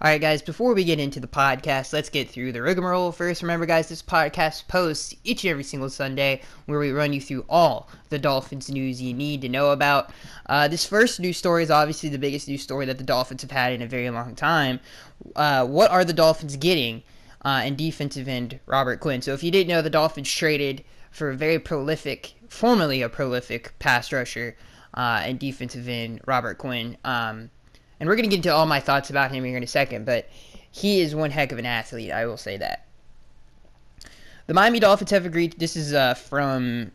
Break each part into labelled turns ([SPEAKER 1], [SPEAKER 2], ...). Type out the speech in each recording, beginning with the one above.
[SPEAKER 1] Alright guys, before we get into the podcast, let's get through the rigmarole. First, remember guys, this podcast posts each and every single Sunday where we run you through all the Dolphins news you need to know about. This first news story is obviously the biggest news story that the Dolphins have had in a very long time. What are the Dolphins getting in defensive end Robert Quinn? So if you didn't know, the Dolphins traded for a very prolific, formerly a prolific pass rusher and defensive end Robert Quinn. And we're going to get into all my thoughts about him here in a second, but he is one heck of an athlete, I will say that. The Miami Dolphins have agreed, this is from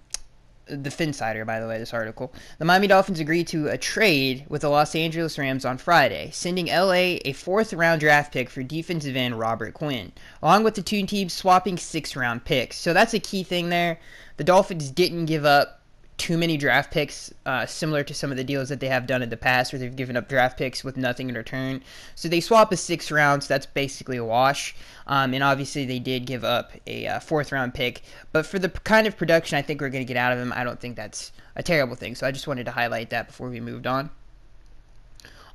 [SPEAKER 1] the Finsider, by the way, this article. The Miami Dolphins agreed to a trade with the Los Angeles Rams on Friday, sending LA a 4th-round draft pick for defensive end Robert Quinn, along with the two teams swapping 6th-round picks. So that's a key thing there. The Dolphins didn't give up too many draft picks, similar to some of the deals that they have done in the past where they've given up draft picks with nothing in return. So they swap a 6th round, so that's basically a wash. And obviously they did give up a 4th round pick. But for the kind of production I think we're going to get out of him, I don't think that's a terrible thing. So I just wanted to highlight that before we moved on.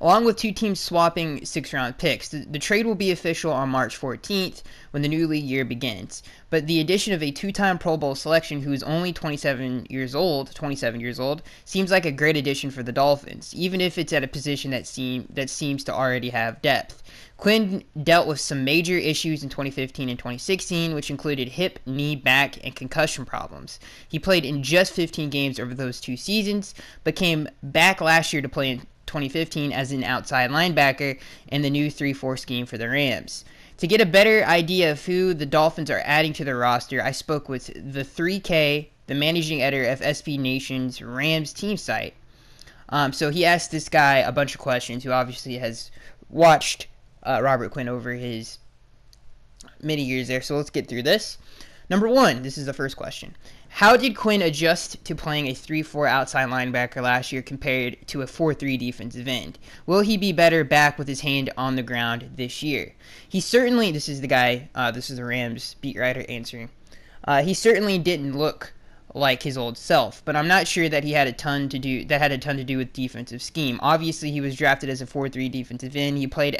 [SPEAKER 1] Along with two teams swapping 6th-round picks, the trade will be official on March 14th when the new league year begins. But the addition of a 2-time Pro Bowl selection who is only 27 years old, seems like a great addition for the Dolphins, even if it's at a position that seems to already have depth. Quinn dealt with some major issues in 2015 and 2016, which included hip, knee, back, and concussion problems. He played in just 15 games over those 2 seasons, but came back last year to play in 2015 as an outside linebacker in the new 3-4 scheme for the Rams. To get a better idea of who the Dolphins are adding to their roster, I spoke with the 3K, the managing editor of SB Nation's Rams team site. So he asked this guy a bunch of questions, who obviously has watched Robert Quinn over his many years there. So let's get through this. Number 1, this is the first question. How did Quinn adjust to playing a 3-4 outside linebacker last year compared to a 4-3 defensive end? Will he be better back with his hand on the ground this year? He certainly, this is the guy, this is the Rams beat writer answering. He certainly didn't look like his old self, but I'm not sure that he had a ton to do with defensive scheme. Obviously, he was drafted as a 4-3 defensive end. He played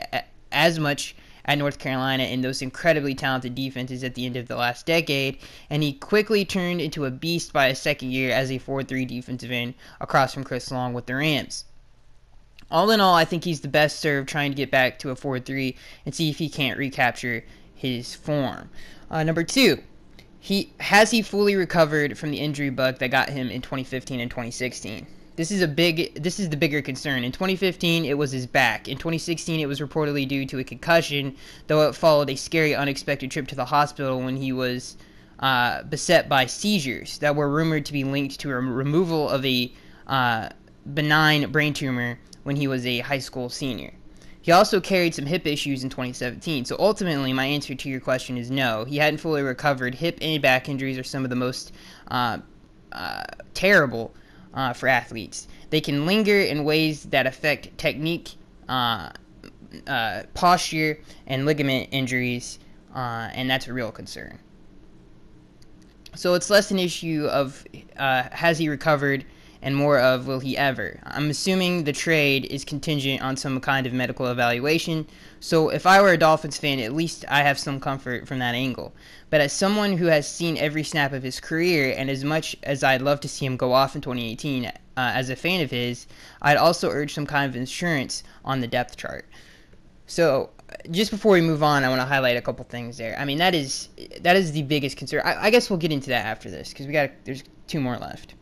[SPEAKER 1] as much at North Carolina in those incredibly talented defenses at the end of the last decade, and he quickly turned into a beast by his second year as a 4-3 defensive end across from Chris Long with the Rams. All in all, I think he's the best served trying to get back to a 4-3 and see if he can't recapture his form. Number 2, has he fully recovered from the injury bug that got him in 2015 and 2016? This is the bigger concern. In 2015, it was his back. In 2016, it was reportedly due to a concussion, though it followed a scary, unexpected trip to the hospital when he was beset by seizures that were rumored to be linked to a removal of a benign brain tumor when he was a high school senior. He also carried some hip issues in 2017. So ultimately, my answer to your question is no. He hadn't fully recovered. Hip and back injuries are some of the most terrible for athletes. They can linger in ways that affect technique, posture, and ligament injuries, and that's a real concern. So it's less an issue of has he recovered and more of will he ever. I'm assuming the trade is contingent on some kind of medical evaluation, so if I were a Dolphins fan, at least I have some comfort from that angle. But as someone who has seen every snap of his career, and as much as I'd love to see him go off in 2018 as a fan of his, I'd also urge some kind of insurance on the depth chart. So just before we move on, I want to highlight a couple things there. I mean, that is the biggest concern. I guess we'll get into that after this because there's 2 more left.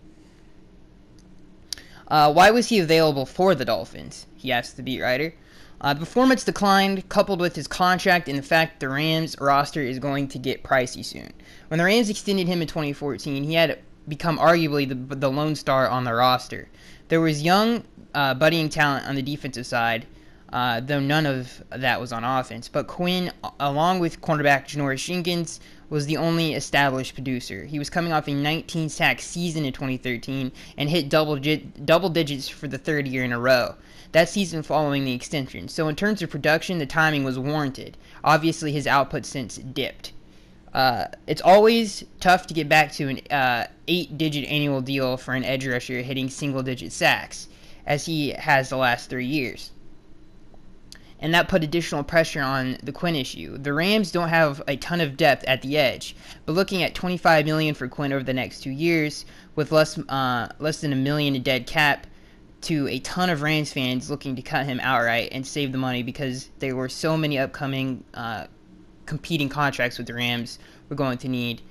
[SPEAKER 1] Why was he available for the Dolphins? He asked the beat writer. Performance declined, coupled with his contract and the fact the Rams roster is going to get pricey soon. When the Rams extended him in 2014, he had become arguably the lone star on the roster. There was young, budding talent on the defensive side, though none of that was on offense. But Quinn, along with cornerback Janoris Jenkins, was the only established producer. He was coming off a 19-sack season in 2013 and hit double digits for the 3rd year in a row. That season following the extension. So in terms of production, the timing was warranted. Obviously, his output since dipped. It's always tough to get back to an 8-digit annual deal for an edge rusher hitting single-digit sacks, as he has the last 3 years. and that put additional pressure on the Quinn issue. The Rams don't have a ton of depth at the edge, but looking at $25 million for Quinn over the next 2 years, with less than $1 million in dead cap, to a ton of Rams fans looking to cut him outright and save the money because there were so many upcoming competing contracts with the Rams we're going to need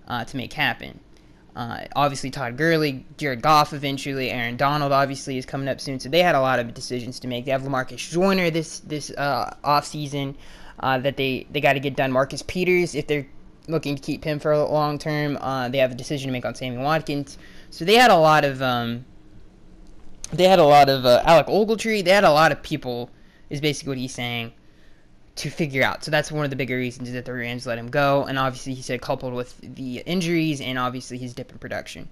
[SPEAKER 1] to make happen. Obviously, Todd Gurley, Jared Goff eventually, Aaron Donald obviously is coming up soon. So they had a lot of decisions to make. They have LaMarcus Joyner this offseason that they got to get done. Marcus Peters, if they're looking to keep him for a long term, they have a decision to make on Sammy Watkins. So they had a lot of Alec Ogletree. They had a lot of people, is basically what he's saying, to figure out. So that's one of the bigger reasons that the Rams let him go. And obviously, he said, coupled with the injuries and obviously his dip in production.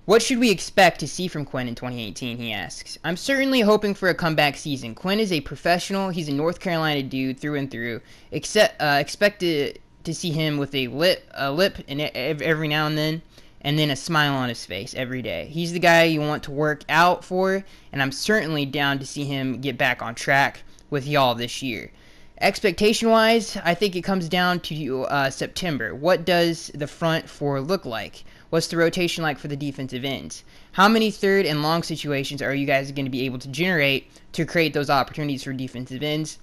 [SPEAKER 1] What should we expect to see from Quinn in 2018, he asks. I'm certainly hoping for a comeback season. Quinn is a professional. He's a North Carolina dude through and through. Expect to see him with a lip every now and then a smile on his face every day. He's the guy you want to work out for, and I'm certainly down to see him get back on track with y'all this year. Expectation-wise, I think it comes down to September. What does the front four look like? What's the rotation like for the defensive ends? How many third and long situations are you guys going to be able to generate to create those opportunities for defensive ends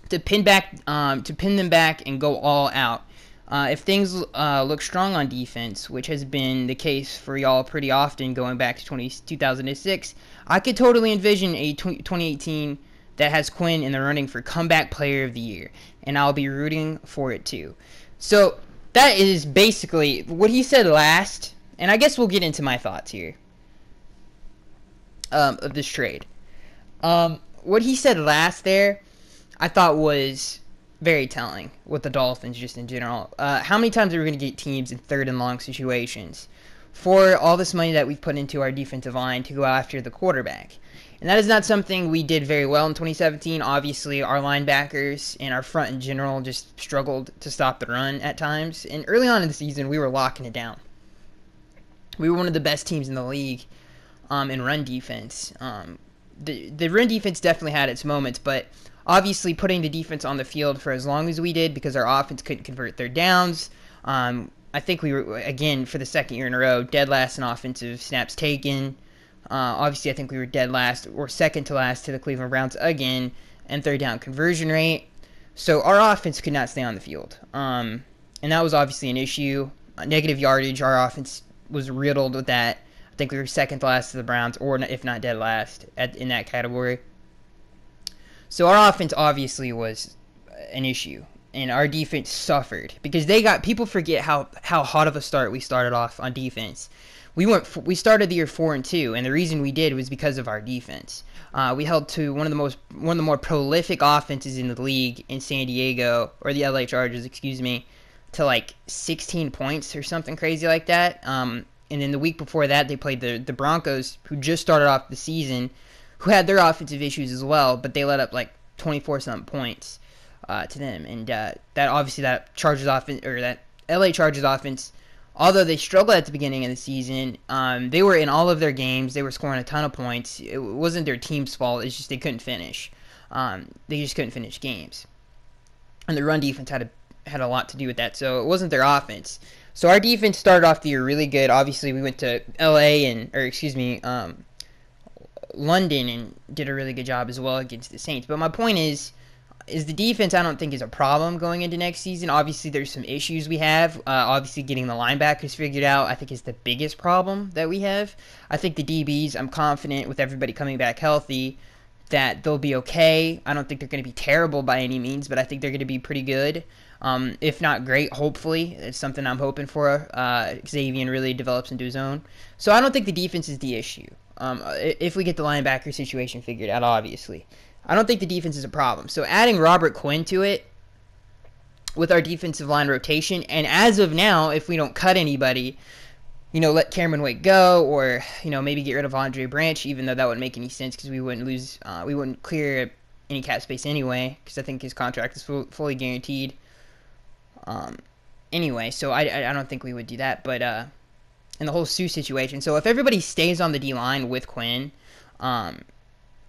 [SPEAKER 1] to pin them back and go all out? If things look strong on defense, which has been the case for y'all pretty often going back to 2006, I could totally envision a 2018 that has Quinn in the running for comeback player of the year, and I'll be rooting for it too. So that is basically what he said last, and I guess we'll get into my thoughts here of this trade. What he said last there, I thought was very telling with the Dolphins just in general. How many times are we going to get teams in third and long situations for all this money that we've put into our defensive line to go after the quarterback? And that is not something we did very well in 2017. Obviously, our linebackers and our front in general just struggled to stop the run at times. And early on in the season, we were locking it down. We were one of the best teams in the league in run defense. The run defense definitely had its moments, but obviously putting the defense on the field for as long as we did because our offense couldn't convert third downs. I think we were, again, for the second year in a row, dead last in offensive snaps taken. Obviously, I think we were dead last or second to last to the Cleveland Browns again and third down conversion rate. So our offense could not stay on the field. And that was obviously an issue. Negative yardage, our offense was riddled with that. I think we were second to last to the Browns, or if not dead last in that category. So our offense obviously was an issue. And our defense suffered because people forget how hot of a start we started off on defense. We started the year 4-2, and the reason we did was because of our defense. We held to one of the more prolific offenses in the league in San Diego, or the LA Chargers, to like 16 points or something crazy like that. And then the week before that, they played the Broncos, who just started off the season, who had their offensive issues as well, but they let up like 24-something points to them. And that Chargers offense, or that LA Chargers offense, although they struggled at the beginning of the season, they were in all of their games. They were scoring a ton of points. It wasn't their team's fault. It's just they couldn't finish. They just couldn't finish games. And the run defense had a lot to do with that. So it wasn't their offense. So our defense started off the year really good. Obviously, we went to London and did a really good job as well against the Saints. But my point is the defense, I don't think, is a problem going into next season. Obviously, there's some issues we have. Obviously, getting the linebackers figured out, I think, is the biggest problem that we have. I think the DBs, I'm confident with everybody coming back healthy that they'll be okay. I don't think they're going to be terrible by any means, but I think they're going to be pretty good. If not great, hopefully. It's something I'm hoping for. Xavier really develops into his own. So I don't think the defense is the issue. If we get the linebacker situation figured out, obviously. I don't think the defense is a problem. So adding Robert Quinn to it with our defensive line rotation, and as of now, if we don't cut anybody, let Cameron Wake go, or, maybe get rid of Andre Branch, even though that wouldn't make any sense because we wouldn't clear any cap space anyway, because I think his contract is fully guaranteed. Anyway, so I don't think we would do that, but in the whole Sue situation, so if everybody stays on the D-line with Quinn,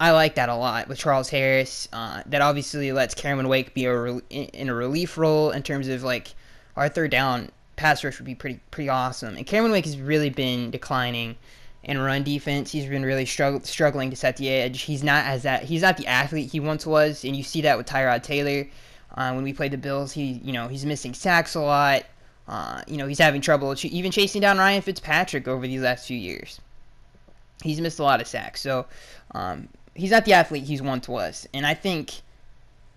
[SPEAKER 1] I like that a lot with Charles Harris. That obviously lets Cameron Wake be in a relief role in terms of like our third down pass rush would be pretty awesome. And Cameron Wake has really been declining in run defense. He's been really struggling to set the edge. He's not the athlete he once was, and you see that with Tyrod Taylor. When we played the Bills, he's missing sacks a lot. He's having trouble even chasing down Ryan Fitzpatrick over these last few years. He's missed a lot of sacks, so he's not the athlete he once was. And I think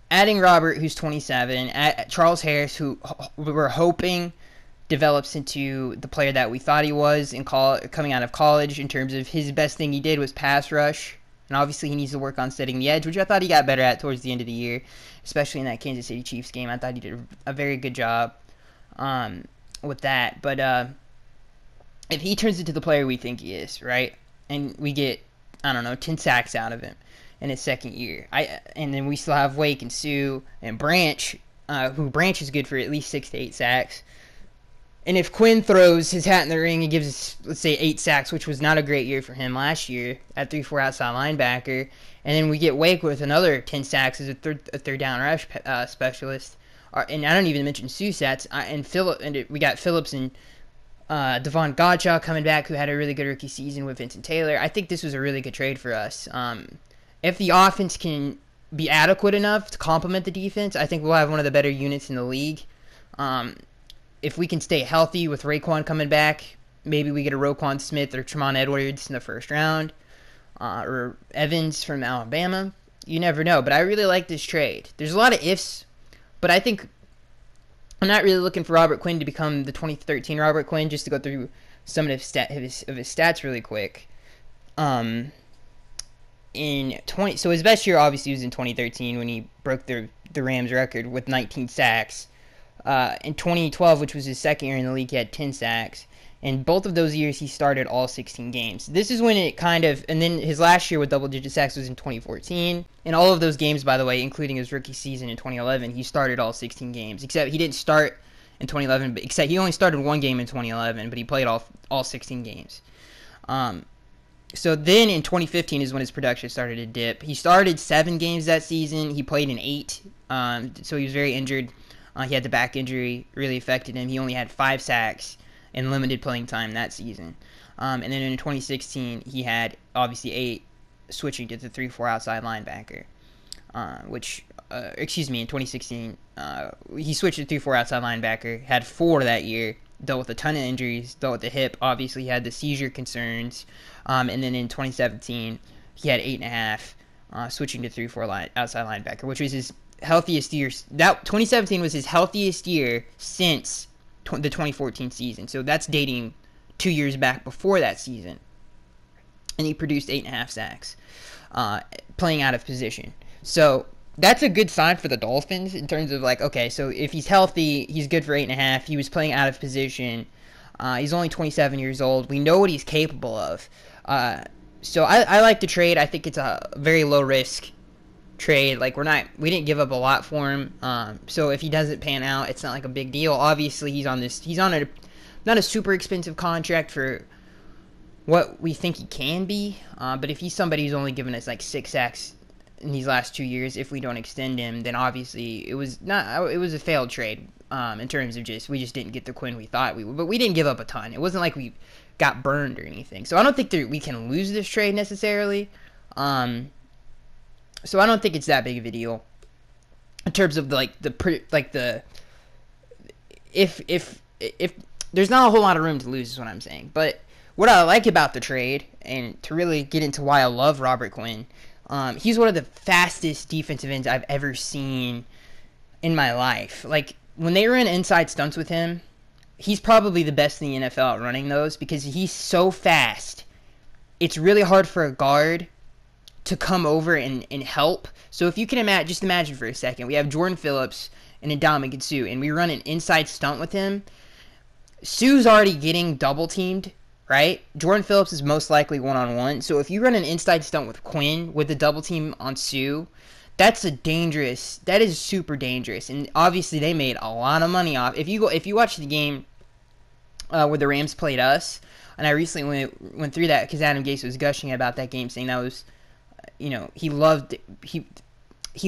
[SPEAKER 1] adding Robert, who's 27, Charles Harris, who we're hoping develops into the player that we thought he was coming out of college in terms of his best thing he did was pass rush. And obviously he needs to work on setting the edge, which I thought he got better at towards the end of the year, especially in that Kansas City Chiefs game. I thought he did a very good job with that. But if he turns into the player we think he is, right, and we get, 10 sacks out of him in his second year, and then we still have Wake and Sue and Branch, Branch is good for at least 6 to 8 sacks. And if Quinn throws his hat in the ring and gives us, let's say, 8 sacks, which was not a great year for him last year at 3-4 outside linebacker, and then we get Wake with another 10 sacks as a third down rush specialist, and I don't even mention Sue sets, and we got Phillips and Devon Gottschall coming back, who had a really good rookie season with Vincent Taylor. I think this was a really good trade for us. If the offense can be adequate enough to complement the defense, I think we'll have one of the better units in the league. If we can stay healthy with Raekwon coming back, maybe we get a Roquan Smith or Tremont Edwards in the first round, or Evans from Alabama. You never know, but I really like this trade. There's a lot of ifs, but I think I'm not really looking for Robert Quinn to become the 2013 Robert Quinn. Just to go through some of his stats really quick. So his best year obviously was in 2013 when he broke the Rams record with 19 sacks. In 2012, which was his second year in the league, he had 10 sacks. And both of those years, he started all 16 games. This is when it and then his last year with double-digit sacks was in 2014. In all of those games, by the way, including his rookie season in 2011, he started all 16 games. Except he didn't start in 2011, except he only started one game in 2011, but he played all 16 games. So then in 2015 is when his production started to dip. He started 7 games that season. He played in 8, so he was very injured. He had the back injury, really affected him. He only had 5 sacks and limited playing time that season. And then in 2016, he had obviously 8, switching to the 3-4 outside linebacker. In 2016, he switched to 3-4 outside linebacker, had 4 that year, dealt with a ton of injuries, dealt with the hip, obviously he had the seizure concerns. And then in 2017, he had 8.5, switching to 3-4 outside linebacker, which was his healthiest year. That 2017 was his healthiest year since the 2014 season. So that's dating 2 years back before that season. And he produced 8.5 sacks, playing out of position. So that's a good sign for the Dolphins in terms of like, okay, so if he's healthy, he's good for 8.5. He was playing out of position. He's only 27 years old. We know what he's capable of. So I like the trade. I think it's a very low risk trade. Like we didn't give up a lot for him. So if he doesn't pan out, it's not like a big deal. Obviously he's on not a super expensive contract for what we think he can be. But if he's somebody who's only given us like 6 sacks in these last 2 years, if we don't extend him, then obviously it was a failed trade. In terms of we just didn't get the Quinn we thought we would, but we didn't give up a ton. It wasn't like we got burned or anything. So I don't think we can lose this trade necessarily. So I don't think it's that big of a deal in terms of if there's not a whole lot of room to lose is what I'm saying. But what I like about the trade, and to really get into why I love Robert Quinn, he's one of the fastest defensive ends I've ever seen in my life. Like when they run inside stunts with him, he's probably the best in the NFL at running those because he's so fast. It's really hard for a guard to come over and help. So if you can imagine for a second, we have Jordan Phillips and Ndamukong Suh, and we run an inside stunt with him. Sue's already getting double teamed, right? Jordan Phillips is most likely one-on-one. So if you run an inside stunt with Quinn with the double team on Suh, that is super dangerous. And obviously they made a lot of money off. If you watch the game where the Rams played us, and I recently went through that because Adam Gase was gushing about that game, saying that was he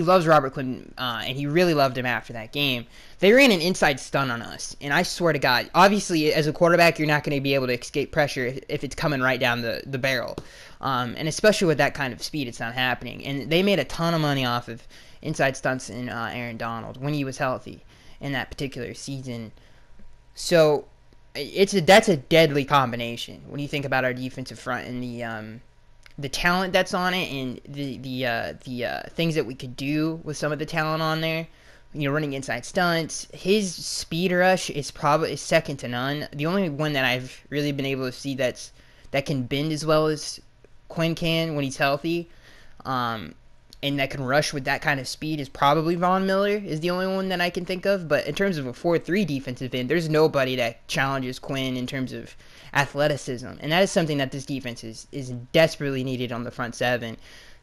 [SPEAKER 1] loves Robert Quinn, and he really loved him after that game. They ran an inside stunt on us, and I swear to God, obviously, as a quarterback, you're not going to be able to escape pressure if it's coming right down the barrel. And especially with that kind of speed, it's not happening. And they made a ton of money off of inside stunts in Aaron Donald when he was healthy in that particular season. So that's a deadly combination when you think about our defensive front and the talent that's on it, and the things that we could do with some of the talent on there. Running inside stunts. His speed rush is second to none. The only one that I've really been able to see that can bend as well as Quinn can when he's healthy, and that can rush with that kind of speed is probably Von Miller, is the only one that I can think of. But in terms of a 4-3 defensive end, there's nobody that challenges Quinn in terms of athleticism, and that is something that this defense is desperately needed on the front seven.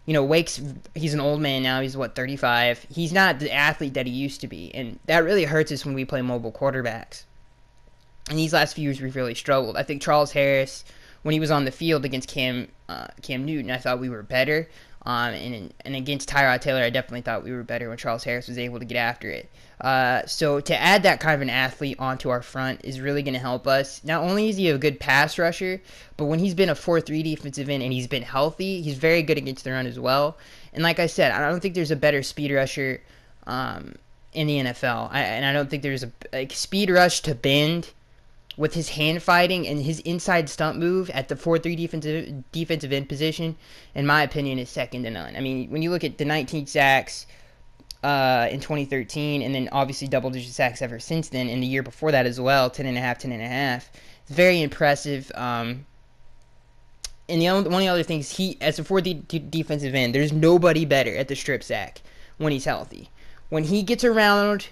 [SPEAKER 1] Wake's, he's an old man now. He's 35. He's not the athlete that he used to be, and that really hurts us when we play mobile quarterbacks. And these last few years we've really struggled. I think Charles Harris, when he was on the field against Cam Newton, I thought we were better. And against Tyrod Taylor, I definitely thought we were better when Charles Harris was able to get after it. So to add that kind of an athlete onto our front is really going to help us. Not only is he a good pass rusher, but when he's been a 4-3 defensive end and he's been healthy, he's very good against the run as well. And like I said, I don't think there's a better speed rusher in the NFL. I don't think there's a speed rush to bend with his hand fighting and his inside stunt move at the 4-3 defensive end position, in my opinion, is second to none. I mean, when you look at the 19 sacks in 2013, and then obviously double-digit sacks ever since then, and the year before that as well, 10.5, it's very impressive. And one of the other things, he, as a 4-3 defensive end, there's nobody better at the strip sack when he's healthy. When he gets around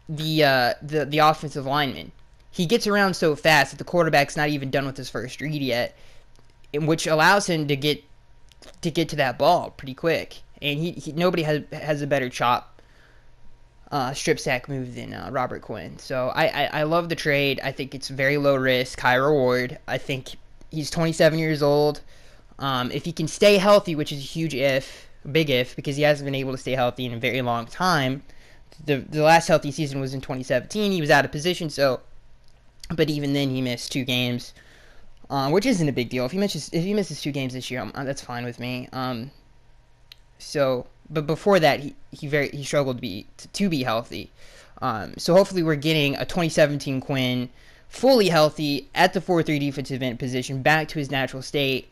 [SPEAKER 1] the offensive lineman, he gets around so fast that the quarterback's not even done with his first read yet, which allows him to get to that ball pretty quick. And nobody has a better chop strip sack move than Robert Quinn. So I love the trade. I think it's very low risk, high reward. I think he's 27 years old. If he can stay healthy, which is a big if, because he hasn't been able to stay healthy in a very long time. The last healthy season was in 2017. He was out of position, but even then he missed 2 games, which isn't a big deal. If he misses 2 games this year, that's fine with me. But before that, he struggled to be healthy. So hopefully we're getting a 2017 Quinn fully healthy at the 4-3 defensive end position, back to his natural state.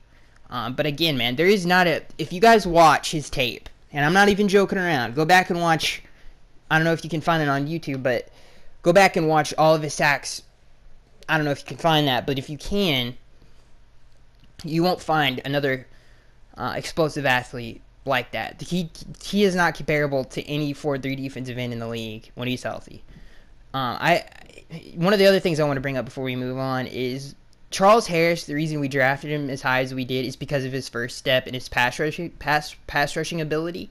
[SPEAKER 1] But again, man, there is not if you guys watch his tape, and I'm not even joking around, go back and watch. I don't know if you can find it on YouTube, but go back and watch all of his sacks. I don't know if you can find that, but if you can, you won't find another explosive athlete like that. He is not comparable to any 4-3 defensive end in the league when he's healthy. One of the other things I want to bring up before we move on is Charles Harris. The reason we drafted him as high as we did is because of his first step and his pass rushing ability.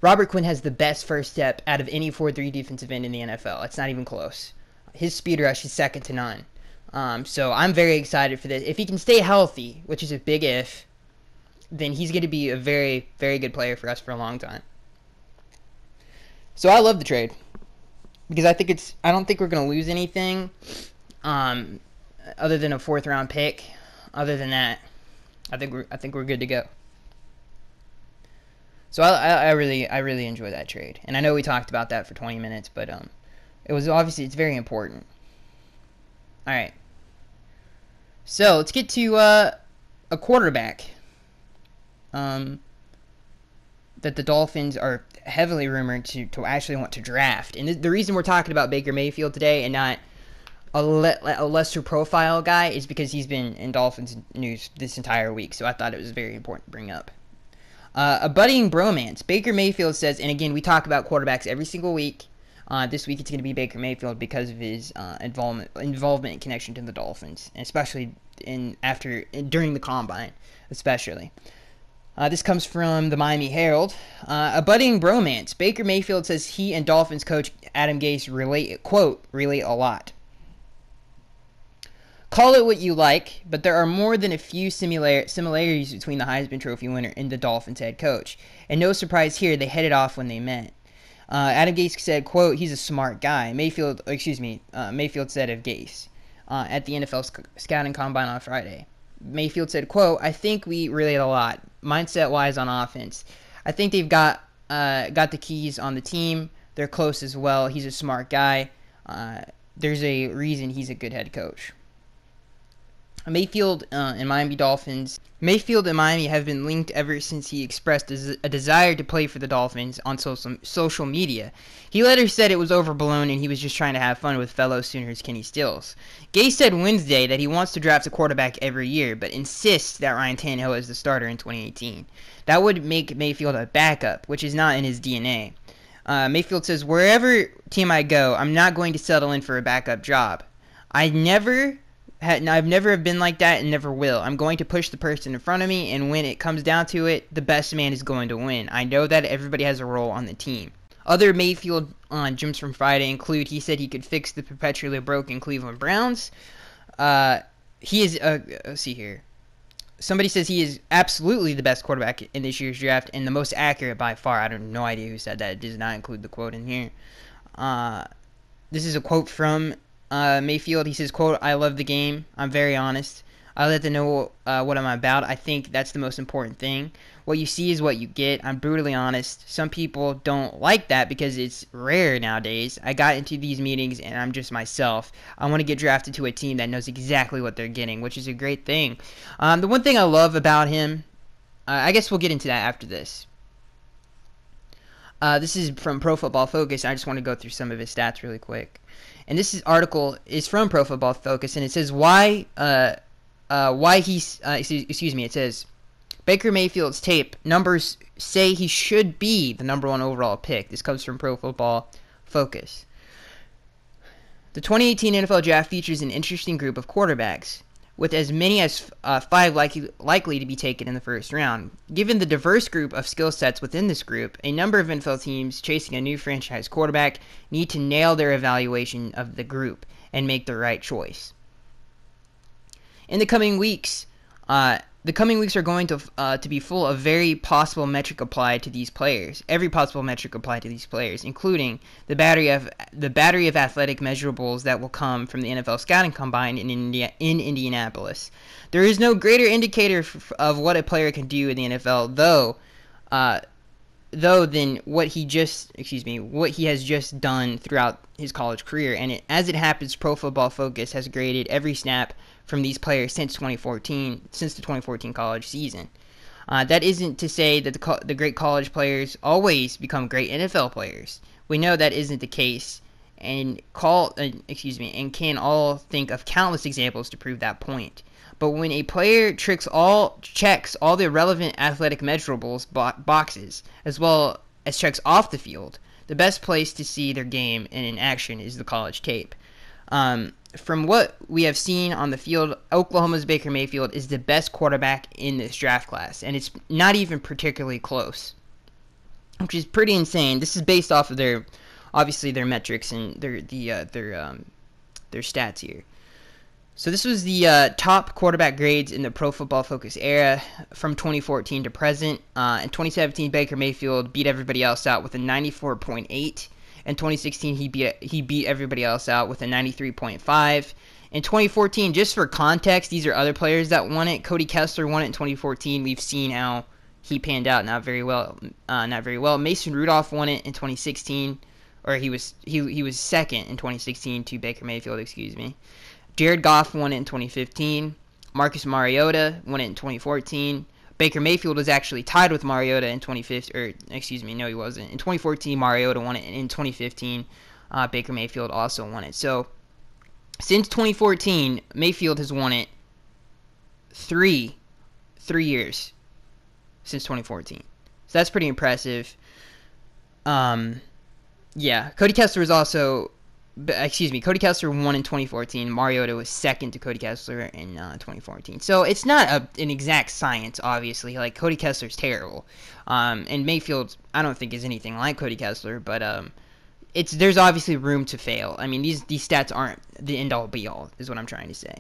[SPEAKER 1] Robert Quinn has the best first step out of any 4-3 defensive end in the NFL. It's not even close. His speed rush is second to none. So I'm very excited for this. If he can stay healthy, which is a big if, then he's going to be a very, very good player for us for a long time. So I love the trade because I don't think we're going to lose anything other than a 4th round pick. Other than that, I think we're good to go. So I really enjoy that trade, and I know we talked about that for 20 minutes, but it's very important. All right. So let's get to a quarterback that the Dolphins are heavily rumored to actually want to draft. And the reason we're talking about Baker Mayfield today and not a lesser profile guy is because he's been in Dolphins news this entire week. So I thought it was very important to bring up. A budding bromance. Baker Mayfield says, and again, we talk about quarterbacks every single week. This week it's going to be Baker Mayfield because of his involvement and connection to the Dolphins, and especially during the Combine, especially. This comes from the Miami Herald. A budding bromance. Baker Mayfield says he and Dolphins coach Adam Gase relate a lot. Call it what you like, but there are more than a few similarities between the Heisman Trophy winner and the Dolphins head coach. And no surprise here, they hit it off when they met. Adam Gase said, quote, he's a smart guy. Mayfield said of Gase at the NFL scouting combine on Friday. Mayfield said, quote, I think we relate a lot, mindset-wise on offense. I think they've got the keys on the team. They're close as well. He's a smart guy. There's a reason he's a good head coach. Mayfield and Miami have been linked ever since he expressed a desire to play for the Dolphins on social media. He later said it was overblown and he was just trying to have fun with fellow Sooners Kenny Stills. Gase said Wednesday that he wants to draft a quarterback every year, but insists that Ryan Tannehill is the starter in 2018. That would make Mayfield a backup, which is not in his DNA. Mayfield says, wherever team I go, I'm not going to settle in for a backup job. I've never been like that and never will. I'm going to push the person in front of me, and when it comes down to it, the best man is going to win. I know that everybody has a role on the team. Other Mayfield gems from Friday include he said he could fix the perpetually broken Cleveland Browns. He is, let's see here. Somebody says he is absolutely the best quarterback in this year's draft and the most accurate by far. I have no idea who said that. It does not include the quote in here. This is a quote from Mayfield. He says, quote, I love the game. I'm very honest. I let them know what I'm about. I think that's the most important thing. What you see is what you get. I'm brutally honest. Some people don't like that because it's rare nowadays. I got into these meetings and I'm just myself. I want to get drafted to a team that knows exactly what they're getting, which is a great thing. The one thing I love about him, I guess we'll get into that after this. This is from Pro Football Focus. I just want to go through some of his stats really quick. And this article is from Pro Football Focus, and it says it says Baker Mayfield's tape numbers say he should be the number 1 overall pick. This comes from Pro Football Focus. The 2018 NFL Draft features an interesting group of quarterbacks, with as many as 5 likely to be taken in the first round. Given the diverse group of skill sets within this group, a number of NFL teams chasing a new franchise quarterback need to nail their evaluation of the group and make the right choice. In the coming weeks, are going to be full of every possible metric applied to these players, including the battery of athletic measurables that will come from the NFL scouting combine in Indianapolis. There is no greater indicator of what a player can do in the NFL, than what he has just done throughout his college career. And as it happens, Pro Football Focus has graded every snap from these players since the 2014 college season. That isn't to say that the great college players always become great NFL players. We know that isn't the case, and can all think of countless examples to prove that point. But when a player checks all the relevant athletic measurables boxes, as well as checks off the field, the best place to see their game and in action is the college tape. From what we have seen on the field, Oklahoma's Baker Mayfield is the best quarterback in this draft class, and it's not even particularly close, which is pretty insane. This is based off of their metrics and their stats here. So this was the top quarterback grades in the Pro Football Focus era from 2014 to present. In 2017, Baker Mayfield beat everybody else out with a 94.8. In 2016, he beat everybody else out with a 93.5. In 2014, just for context, these are other players that won it. Cody Kessler won it in 2014. We've seen how he panned out not very well. Mason Rudolph won it in 2016, or he was second in 2016 to Baker Mayfield. Jared Goff won it in 2015. Marcus Mariota won it in 2014. Baker Mayfield was actually tied with Mariota in 2015. No, he wasn't. In 2014, Mariota won it. And in 2015, Baker Mayfield also won it. So, since 2014, Mayfield has won it three years since 2014. So that's pretty impressive. Cody Kessler was also... Cody Kessler won in 2014. Mariota was second to Cody Kessler in 2014. So it's not an exact science, obviously. Like, Cody Kessler's terrible. And Mayfield, I don't think, is anything like Cody Kessler. But there's obviously room to fail. I mean, these stats aren't the end-all, be-all, is what I'm trying to say.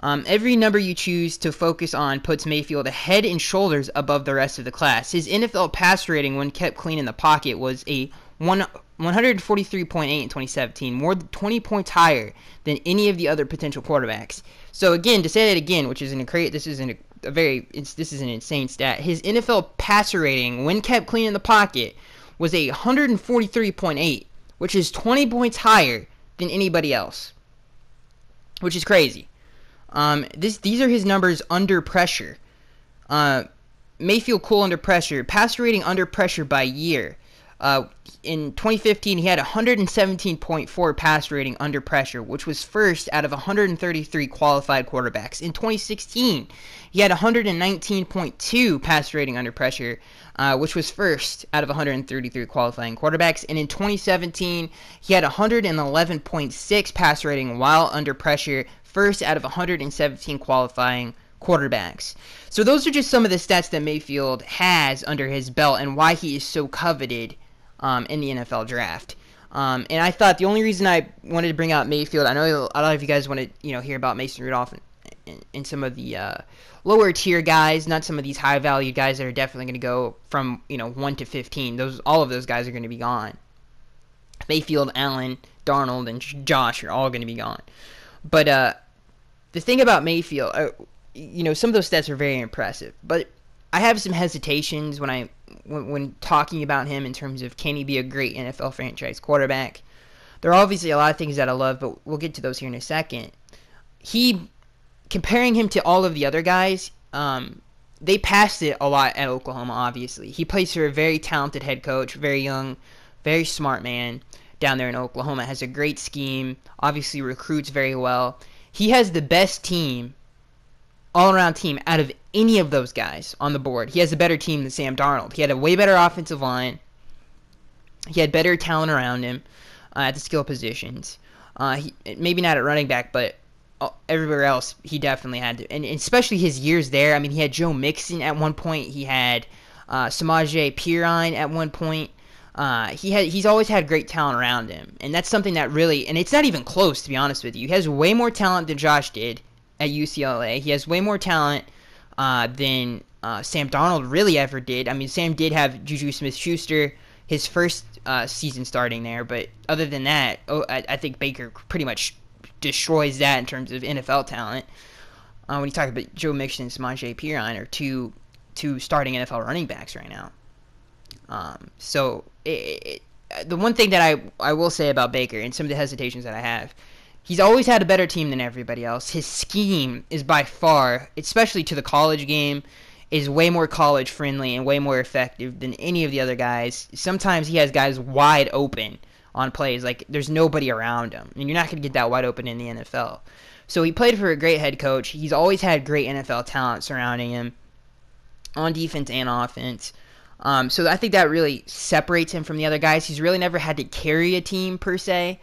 [SPEAKER 1] Every number you choose to focus on puts Mayfield head and shoulders above the rest of the class. His NFL pass rating when kept clean in the pocket was a 143.8 in 2017, more than 20 points higher than any of the other potential quarterbacks. So again, to say that again, which is this is an insane stat. His NFL passer rating when kept clean in the pocket was a 143.8, which is 20 points higher than anybody else, which is crazy. These are his numbers under pressure. Mayfield cool under pressure. Passer rating under pressure by year. In 2015, he had 117.4 pass rating under pressure, which was first out of 133 qualified quarterbacks. In 2016, he had 119.2 pass rating under pressure, which was first out of 133 qualifying quarterbacks. And in 2017, he had 111.6 pass rating while under pressure, first out of 117 qualifying quarterbacks. So those are just some of the stats that Mayfield has under his belt and why he is so coveted in the NFL draft. And I thought the only reason I wanted to bring out Mayfield, I know a lot of you guys want to hear about Mason Rudolph and some of the lower tier guys, not some of these high value guys that are definitely going to go from 1 to 15. All of those guys are going to be gone. Mayfield, Allen, Darnold, and Josh are all going to be gone. But the thing about Mayfield, some of those stats are very impressive, but I have some hesitations when talking about him in terms of can he be a great NFL franchise quarterback. There are obviously a lot of things that I love, but we'll get to those here in a second. Comparing him to all of the other guys, they passed it a lot at Oklahoma, obviously. He plays for a very talented head coach, very young, very smart man down there in Oklahoma, has a great scheme, obviously recruits very well. He has the best team, all-around team, out of any of those guys on the board. He has a better team than Sam Darnold. He had a way better offensive line. He had better talent around him at the skill positions. Maybe not at running back, but everywhere else he definitely had to. And especially his years there. I mean, he had Joe Mixon at one point. He had Samaje Perine at one point. He's always had great talent around him. And that's something that really, and it's not even close, to be honest with you. He has way more talent than Josh did at UCLA. He has way more talent than Sam Darnold really ever did. I mean, Sam did have Juju Smith-Schuster his first season starting there, but other than that, I think Baker pretty much destroys that in terms of NFL talent. When you talk about Joe Mixon and Samaje Perine are two starting NFL running backs right now. So the one thing that I will say about Baker and some of the hesitations that I have, he's always had a better team than everybody else. His scheme is by far, especially to the college game, is way more college friendly and way more effective than any of the other guys. Sometimes he has guys wide open on plays, like there's nobody around him, and you're not going to get that wide open in the NFL. So he played for a great head coach. He's always had great NFL talent surrounding him on defense and offense. So I think that really separates him from the other guys. He's really never had to carry a team per se,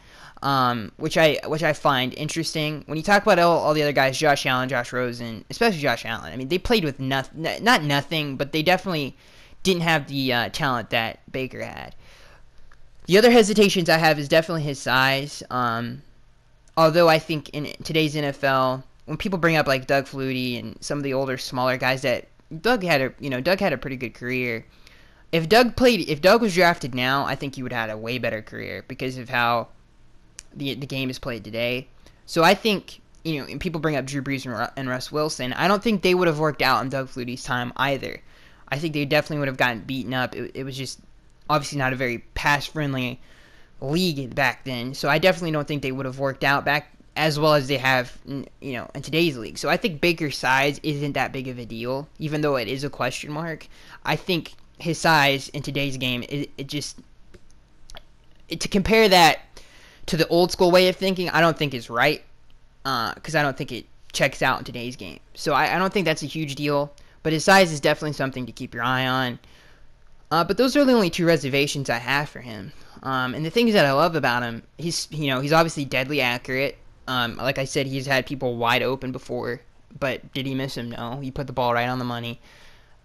[SPEAKER 1] which I find interesting. When you talk about all the other guys, Josh Allen, Josh Rosen, especially Josh Allen, I mean, they played with not nothing, but they definitely didn't have the talent that Baker had. The other hesitations I have is definitely his size. Although I think in today's NFL, when people bring up like Doug Flutie and some of the older, smaller guys, that Doug had a pretty good career. If Doug was drafted now, I think he would have had a way better career because of how the game is played today. So I think, and people bring up Drew Brees and Russ Wilson. I don't think they would have worked out in Doug Flutie's time either. I think they definitely would have gotten beaten up. It was just obviously not a very pass-friendly league back then. So I definitely don't think they would have worked out back as well as they have, in today's league. So I think Baker's size isn't that big of a deal, even though it is a question mark. I think his size in today's game, to compare that to the old school way of thinking, I don't think is right, because I don't think it checks out in today's game. So I don't think that's a huge deal, but his size is definitely something to keep your eye on. But those are the only two reservations I have for him. And the things that I love about him, he's obviously deadly accurate. Like I said, he's had people wide open before, but did he miss him? No, he put the ball right on the money.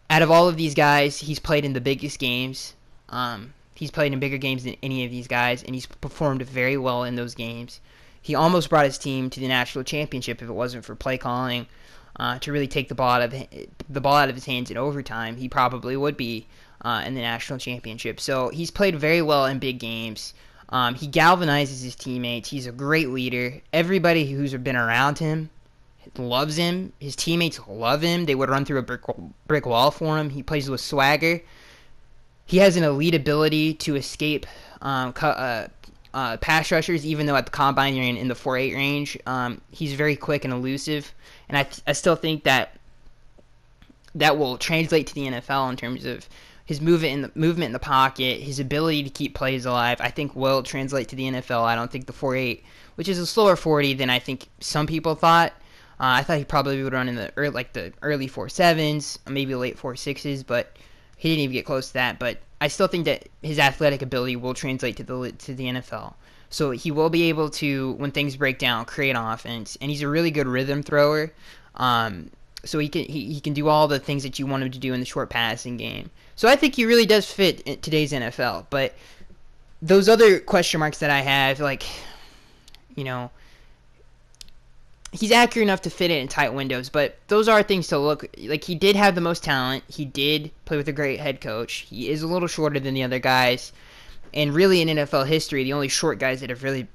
[SPEAKER 1] Out of all of these guys, he's played in the biggest games. He's played in bigger games than any of these guys, and he's performed very well in those games. He almost brought his team to the national championship if it wasn't for play calling to really take the ball out of his hands in overtime. He probably would be in the national championship. So he's played very well in big games. He galvanizes his teammates. He's a great leader. Everybody who's been around him loves him. His teammates love him. They would run through a brick wall for him. He plays with swagger. He has an elite ability to escape pass rushers, even though at the combine you're in the 4.8 range. He's very quick and elusive, and I still think that will translate to the NFL in terms of his movement in the pocket, his ability to keep plays alive. I think will translate to the NFL. I don't think the 4.8, which is a slower 40 than I think some people thought. I thought he probably would run in the early 4.7s, maybe late 4.6s, but he didn't even get close to that. But I still think that his athletic ability will translate to the NFL. So he will be able to, when things break down, create offense, and he's a really good rhythm thrower. So he can do all the things that you want him to do in the short passing game. So I think he really does fit in today's NFL. But those other question marks that I have, he's accurate enough to fit it in tight windows, but those are things to look. Like, he did have the most talent. He did play with a great head coach. He is a little shorter than the other guys. And really, in NFL history, the only short guys that have really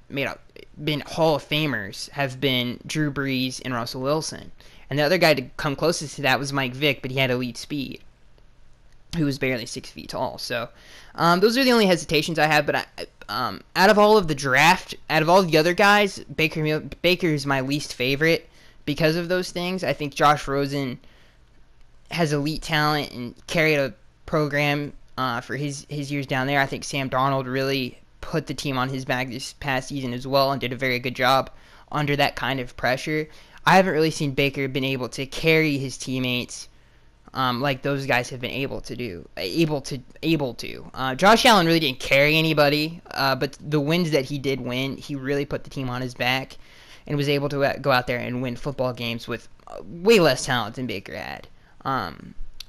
[SPEAKER 1] been Hall of Famers have been Drew Brees and Russell Wilson. And the other guy to come closest to that was Mike Vick, but he had elite speed, who was barely 6 feet tall. So those are the only hesitations I have. But out of all of the other guys, Baker is my least favorite because of those things. I think Josh Rosen has elite talent and carried a program for his years down there. I think Sam Darnold really put the team on his back this past season as well and did a very good job under that kind of pressure. I haven't really seen Baker been able to carry his teammates like those guys have been able to do. Josh Allen really didn't carry anybody, but the wins that he did win, he really put the team on his back and was able to go out there and win football games with way less talent than Baker had.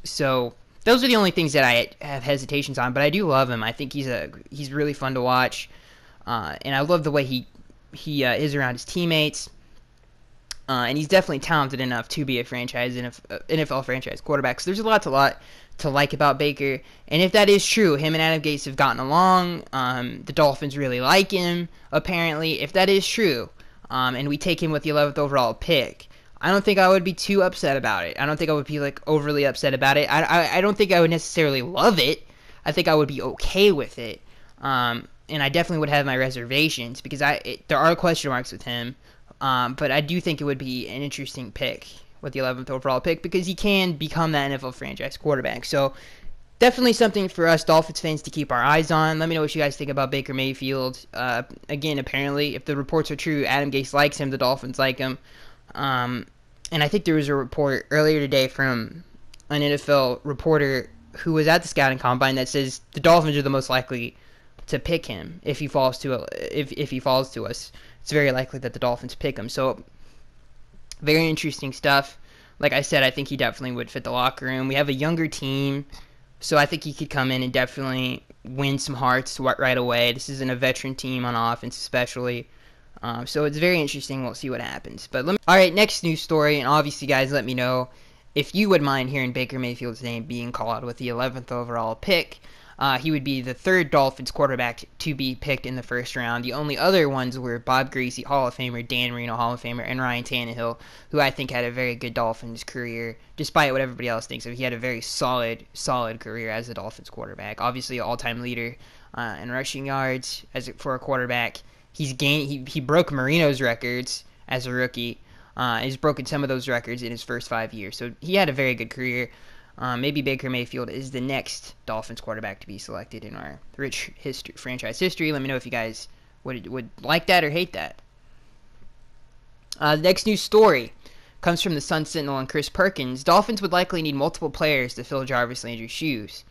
[SPEAKER 1] So those are the only things that I have hesitations on, but I do love him. I think he's really fun to watch, and I love the way he is around his teammates. And he's definitely talented enough to be a NFL franchise quarterback. So there's a lot to like about Baker. And if that is true, him and Adam Gase have gotten along. The Dolphins really like him, apparently. If that is true, and we take him with the 11th overall pick, I don't think I would be too upset about it. I don't think I would be overly upset about it. I don't think I would necessarily love it. I think I would be okay with it. And I definitely would have my reservations because there are question marks with him. But I do think it would be an interesting pick with the 11th overall pick because he can become that NFL franchise quarterback. So definitely something for us Dolphins fans to keep our eyes on. Let me know what you guys think about Baker Mayfield. Again, apparently, if the reports are true, Adam Gase likes him. The Dolphins like him. And I think there was a report earlier today from an NFL reporter who was at the scouting combine that says the Dolphins are the most likely to pick him if he falls to us. It's very likely that the Dolphins pick him. So, very interesting stuff. Like I said, I think he definitely would fit the locker room. We have a younger team, so I think he could come in and definitely win some hearts right away. This isn't a veteran team on offense especially. So, it's very interesting. We'll see what happens. But all right, next news story. And obviously, guys, let me know if you would mind hearing Baker Mayfield's name being called with the 11th overall pick. He would be the third Dolphins quarterback to be picked in the first round. The only other ones were Bob Greasy, Hall of Famer, Dan Marino, Hall of Famer, and Ryan Tannehill, who I think had a very good Dolphins career, despite what everybody else thinks of. He had a very solid career as a Dolphins quarterback. Obviously, an all-time leader in rushing yards for a quarterback. He broke Marino's records as a rookie. He's broken some of those records in his first 5 years. So he had a very good career. Maybe Baker Mayfield is the next Dolphins quarterback to be selected in our rich franchise history. Let me know if you guys would like that or hate that. The next news story comes from the Sun Sentinel and Chris Perkins. Dolphins would likely need multiple players to fill Jarvis Landry's shoes.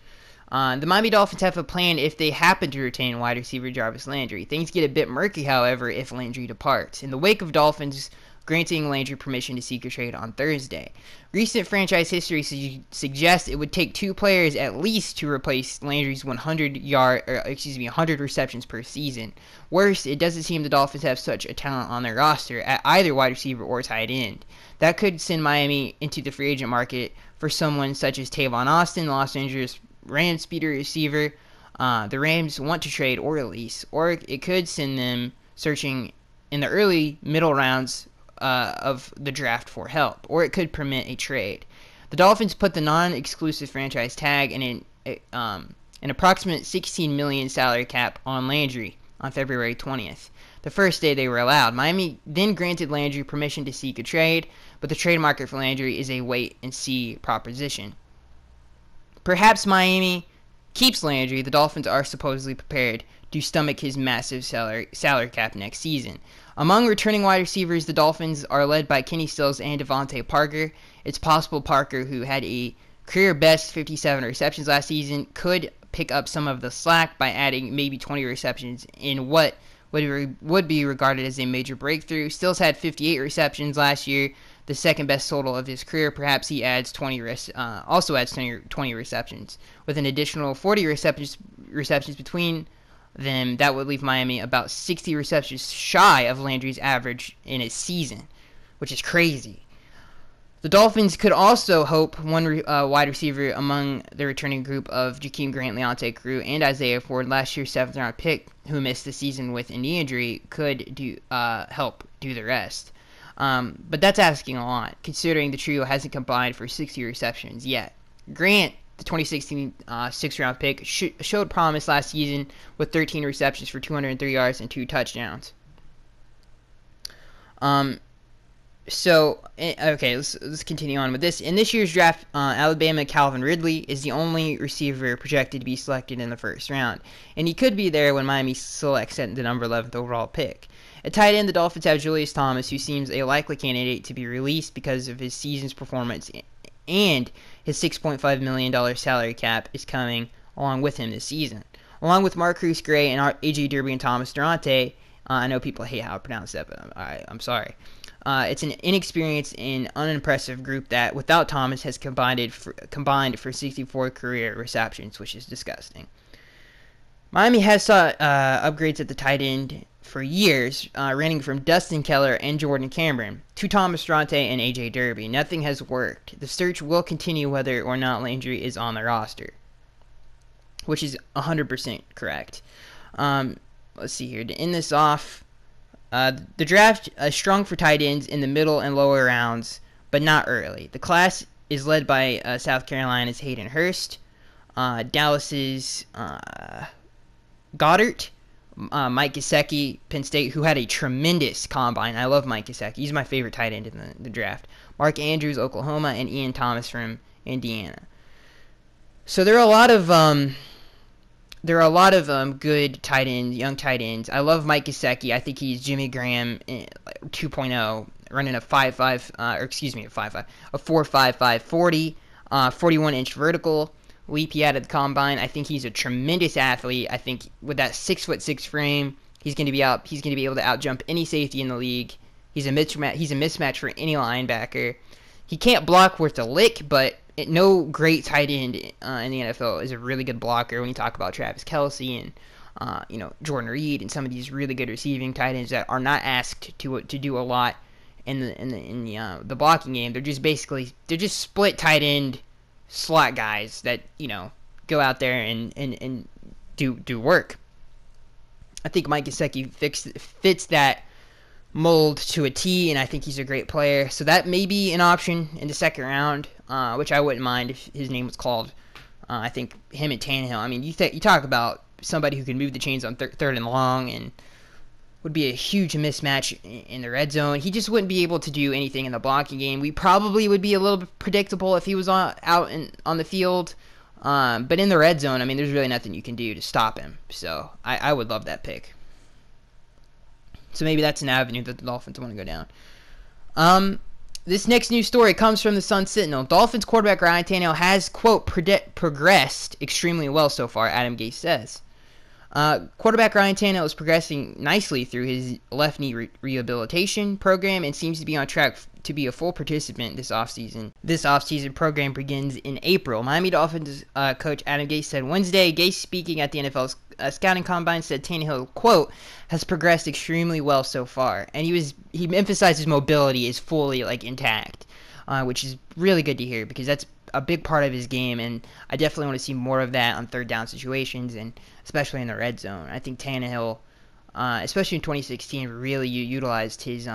[SPEAKER 1] The Miami Dolphins have a plan if they happen to retain wide receiver Jarvis Landry. Things get a bit murky, however, if Landry departs. In the wake of Dolphins granting Landry permission to seek a trade on Thursday. Recent franchise history suggests it would take 2 players at least to replace Landry's 100 receptions per season. Worse, it doesn't seem the Dolphins have such a talent on their roster at either wide receiver or tight end. That could send Miami into the free agent market for someone such as Tavon Austin, the Los Angeles Rams speeder receiver. The Rams want to trade or release, or it could send them searching in the early middle rounds of the draft for help, or it could permit a trade. The Dolphins put the non-exclusive franchise tag and an approximate $16 million salary cap on Landry on February 20th, the first day they were allowed. Miami then granted Landry permission to seek a trade, but the trade market for Landry is a wait-and-see proposition. Perhaps Miami keeps Landry. The Dolphins are supposedly prepared to stomach his massive salary cap next season. Among returning wide receivers, the Dolphins are led by Kenny Stills and Devontae Parker. It's possible Parker, who had a career-best 57 receptions last season, could pick up some of the slack by adding maybe 20 receptions in what would be regarded as a major breakthrough. Stills had 58 receptions last year, the second best total of his career. Perhaps he adds 20 receptions. With an additional 40 receptions between them, that would leave Miami about 60 receptions shy of Landry's average in a season, which is crazy. The Dolphins could also hope one wide receiver among the returning group of Jakeem Grant, Leonte Crew, and Isaiah Ford, last year's 7th-round pick, who missed the season with a knee injury, could help do the rest. But that's asking a lot, considering the trio hasn't combined for 60 receptions yet. Grant, the 2016 6th-round pick, showed promise last season with 13 receptions for 203 yards and 2 touchdowns. Okay, let's continue on with this. In this year's draft, Alabama Calvin Ridley is the only receiver projected to be selected in the first round, and he could be there when Miami selects at the number 11th overall pick. At tight end, the Dolphins have Julius Thomas, who seems a likely candidate to be released because of his season's performance, and his $6.5 million salary cap is coming along with him this season. Along with Marcus Gray and A.J. Derby and Thomas Durante, I know people hate how I pronounce that, but I'm sorry. It's an inexperienced and unimpressive group that, without Thomas, has combined for 64 career receptions, which is disgusting. Miami has sought upgrades at the tight end for years, ranging from Dustin Keller and Jordan Cameron to Thomas Durante and A.J. Derby. Nothing has worked. The search will continue whether or not Landry is on the roster, which is 100% correct. Let's see here. To end this off, the draft is strong for tight ends in the middle and lower rounds, but not early. The class is led by South Carolina's Hayden Hurst, Dallas's Goddard, Mike Gesicki, Penn State, who had a tremendous combine. I love Mike Gesicki. He's my favorite tight end in the draft. Mark Andrews, Oklahoma, and Ian Thomas from Indiana. So there are a lot of good tight ends, young tight ends. I love Mike Gesicki. I think he's Jimmy Graham 2.0, running a 4.55 40, 41-inch vertical leap he had at the combine. I think he's a tremendous athlete. I think with that 6'6" frame, he's going to be able to outjump any safety in the league. He's a mismatch for any linebacker. He can't block worth a lick, but no great tight end in the NFL is a really good blocker. When you talk about Travis Kelce and Jordan Reed and some of these really good receiving tight ends that are not asked to do a lot in the blocking game, they're just split tight end slot guys that go out there and do work. I think Mike Gesicki fits that mold to a T, and I think he's a great player. So that may be an option in the second round, which I wouldn't mind if his name was called. I think him and Tannehill. I mean, you talk about somebody who can move the chains on third and long, and would be a huge mismatch in the red zone. He just wouldn't be able to do anything in the blocking game. We probably would be a little bit predictable if he was on the field. But in the red zone, I mean, there's really nothing you can do to stop him. So I would love that pick. So maybe that's an avenue that the Dolphins want to go down. This next news story comes from the Sun Sentinel. Dolphins quarterback Ryan Tannehill has, quote, progressed extremely well so far, Adam Gase says. Quarterback Ryan Tannehill is progressing nicely through his left knee rehabilitation program and seems to be on track to be a full participant this offseason. This offseason program begins in April. Miami Dolphins coach Adam Gase said Wednesday. Gase, speaking at the NFL's scouting combine, said Tannehill, quote, has progressed extremely well so far, and he emphasized his mobility is fully intact, which is really good to hear because that's a big part of his game, and I definitely want to see more of that on third down situations and especially in the red zone. I think Tannehill, especially in 2016, really utilized his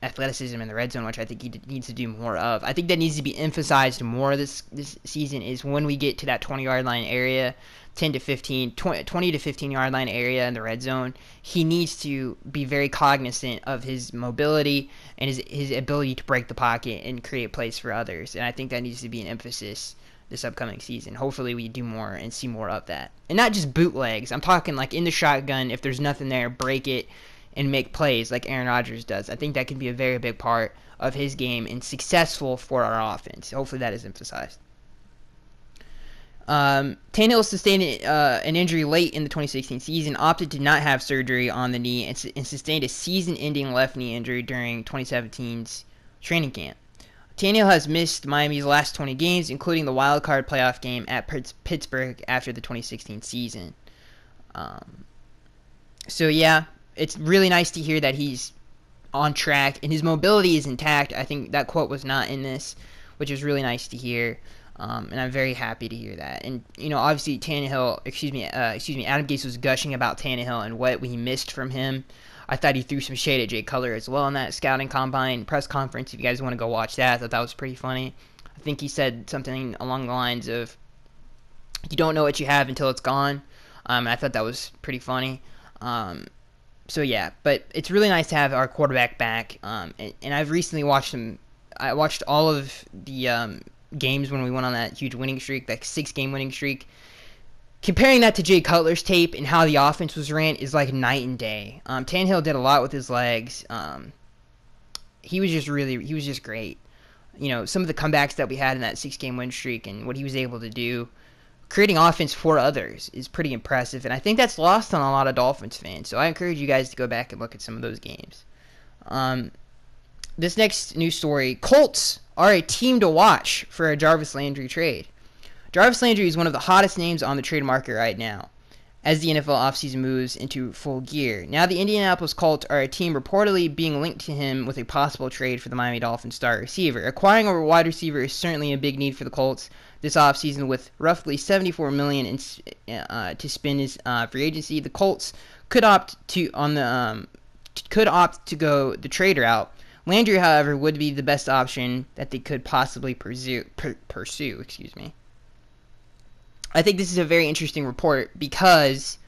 [SPEAKER 1] athleticism in the red zone, which I think he needs to do more of. I think that needs to be emphasized more this season is when we get to that 20-yard line area, 20 to 15-yard line area in the red zone, he needs to be very cognizant of his mobility and his ability to break the pocket and create plays for others. And I think that needs to be an emphasis this upcoming season. Hopefully we do more and see more of that. And not just bootlegs. I'm talking in the shotgun, if there's nothing there, break it and make plays like Aaron Rodgers does. I think that can be a very big part of his game and successful for our offense. Hopefully that is emphasized. Tannehill sustained an injury late in the 2016 season, opted to not have surgery on the knee, and sustained a season-ending left knee injury during 2017's training camp. Tannehill has missed Miami's last 20 games, including the wild card playoff game at Pittsburgh after the 2016 season. So yeah, it's really nice to hear that he's on track and his mobility is intact. I think that quote was not in this, which is really nice to hear. And I'm very happy to hear that. And, obviously Adam Gase was gushing about Tannehill and what we missed from him. I thought he threw some shade at Jay Cutler as well in that scouting combine press conference. If you guys want to go watch that, I thought that was pretty funny. I think he said something along the lines of, you don't know what you have until it's gone. And I thought that was pretty funny. So yeah, but it's really nice to have our quarterback back. And I've recently watched him. I watched all of the games when we went on that huge winning streak, that 6-game winning streak. Comparing that to Jay Cutler's tape and how the offense was ran is like night and day. Tannehill did a lot with his legs. He was just great. Some of the comebacks that we had in that 6-game win streak and what he was able to do, creating offense for others, is pretty impressive. And I think that's lost on a lot of Dolphins fans. So I encourage you guys to go back and look at some of those games. This next news story, Colts are a team to watch for a Jarvis Landry trade. Jarvis Landry is one of the hottest names on the trade market right now, as the NFL offseason moves into full gear. Now the Indianapolis Colts are a team reportedly being linked to him with a possible trade for the Miami Dolphins star receiver. Acquiring a wide receiver is certainly a big need for the Colts this offseason, with roughly $74 million to spend his free agency. The Colts could opt to go the trade route. Landry, however, would be the best option that they could possibly pursue. I think this is a very interesting report because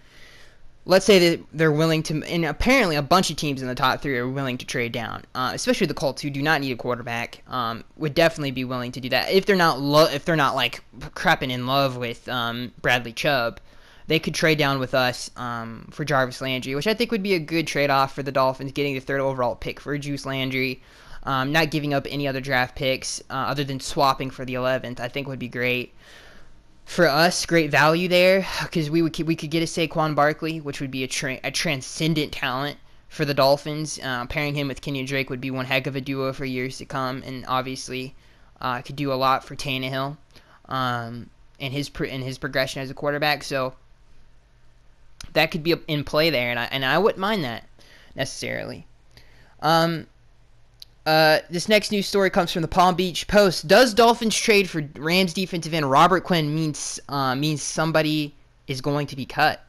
[SPEAKER 1] let's say that they're willing to, and apparently a bunch of teams in the top 3 are willing to trade down, especially the Colts, who do not need a quarterback, would definitely be willing to do that. If they're not like crapping in love with Bradley Chubb, they could trade down with us for Jarvis Landry, which I think would be a good trade-off for the Dolphins, getting the 3rd overall pick for Juice Landry, not giving up any other draft picks other than swapping for the 11th. I think would be great. For us, great value there, because we could get a Saquon Barkley, which would be a transcendent talent for the Dolphins. Pairing him with Kenyon Drake would be one heck of a duo for years to come, and obviously could do a lot for Tannehill and his progression as a quarterback. So that could be in play there, and I wouldn't mind that necessarily. This next news story comes from the Palm Beach Post. Does Dolphins trade for Rams defensive end Robert Quinn means somebody is going to be cut?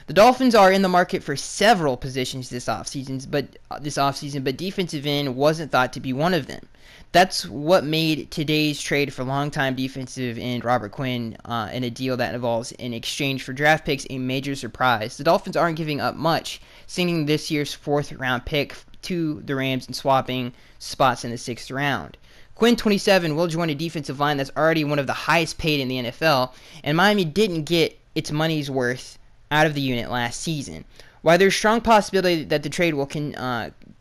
[SPEAKER 1] The Dolphins are in the market for several positions this offseason, but defensive end wasn't thought to be one of them. That's what made today's trade for longtime defensive end Robert Quinn in a deal that involves in exchange for draft picks a major surprise. The Dolphins aren't giving up much, sending this year's 4th-round pick to the Rams and swapping spots in the 6th round. Quinn, 27, will join a defensive line that's already one of the highest paid in the NFL, and Miami didn't get its money's worth out of the unit last season. While there's strong possibility that the trade will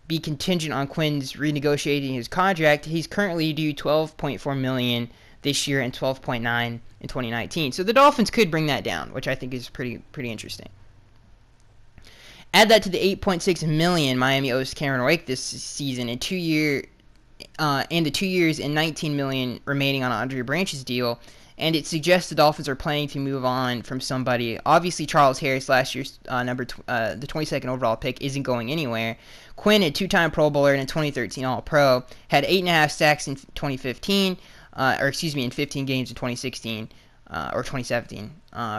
[SPEAKER 1] be contingent on Quinn's renegotiating his contract, he's currently due $12.4 million this year and $12.9 in 2019. So the Dolphins could bring that down, which I think is pretty interesting. Add that to the $8.6 million Miami owes Cameron Wake this season, and the 2 years and $19 million remaining on Andre Branch's deal, and it suggests the Dolphins are planning to move on from somebody. Obviously, Charles Harris, last year's the 22nd overall pick, isn't going anywhere. Quinn, a two-time Pro Bowler and a 2013 All-Pro, had 8.5 sacks in 2015, in 15 games in 2016 or 2017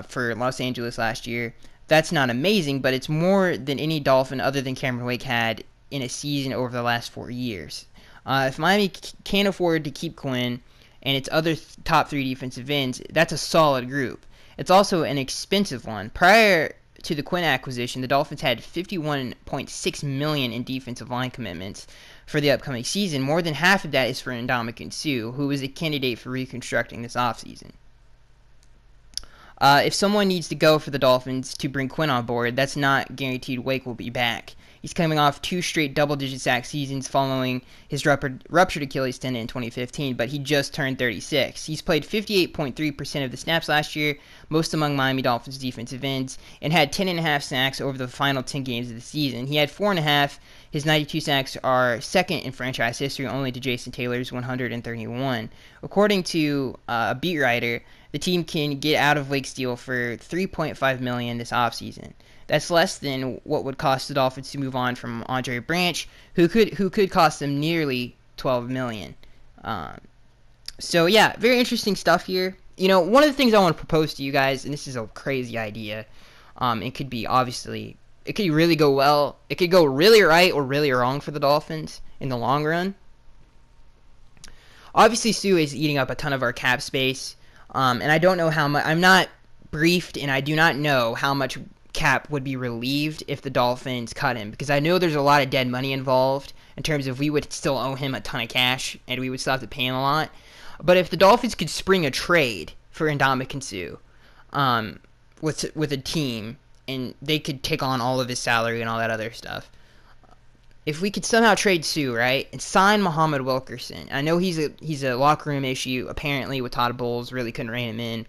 [SPEAKER 1] for Los Angeles last year. That's not amazing, but it's more than any Dolphin other than Cameron Wake had in a season over the last 4 years. If Miami can't afford to keep Quinn and its other top 3 defensive ends, that's a solid group. It's also an expensive one. Prior to the Quinn acquisition, the Dolphins had $51.6 million in defensive line commitments for the upcoming season. More than half of that is for Ndamukong Suh, who is a candidate for reconstructing this offseason. If someone needs to go for the Dolphins to bring Quinn on board, that's not guaranteed Wake will be back. He's coming off 2 straight double-digit sack seasons following his ruptured Achilles tendon in 2015, but he just turned 36. He's played 58.3% of the snaps last year, most among Miami Dolphins defensive ends, and had 10.5 sacks over the final 10 games of the season. He had 4.5. His 92 sacks are second in franchise history, only to Jason Taylor's 131. According to a beat writer, the team can get out of Wake's deal for $3.5 million this offseason. That's less than what would cost the Dolphins to move on from Andre Branch, who could cost them nearly $12 million. So yeah, very interesting stuff here. You know, one of the things I want to propose to you guys, and this is a crazy idea, it could really go well. It could go really right or really wrong for the Dolphins in the long run. Obviously, Suh is eating up a ton of our cap space, and I don't know how much. I'm not briefed, and I do not know how much cap would be relieved if the Dolphins cut him, because I know there's a lot of dead money involved in terms of we would still owe him a ton of cash and we would still have to pay him a lot. But if the Dolphins could spring a trade for Ndamukong Suh with a team, and they could take on all of his salary and all that other stuff, if we could somehow trade Suh, right, and sign Muhammad Wilkerson. I know he's a locker room issue apparently with Todd Bowles, really couldn't rein him in,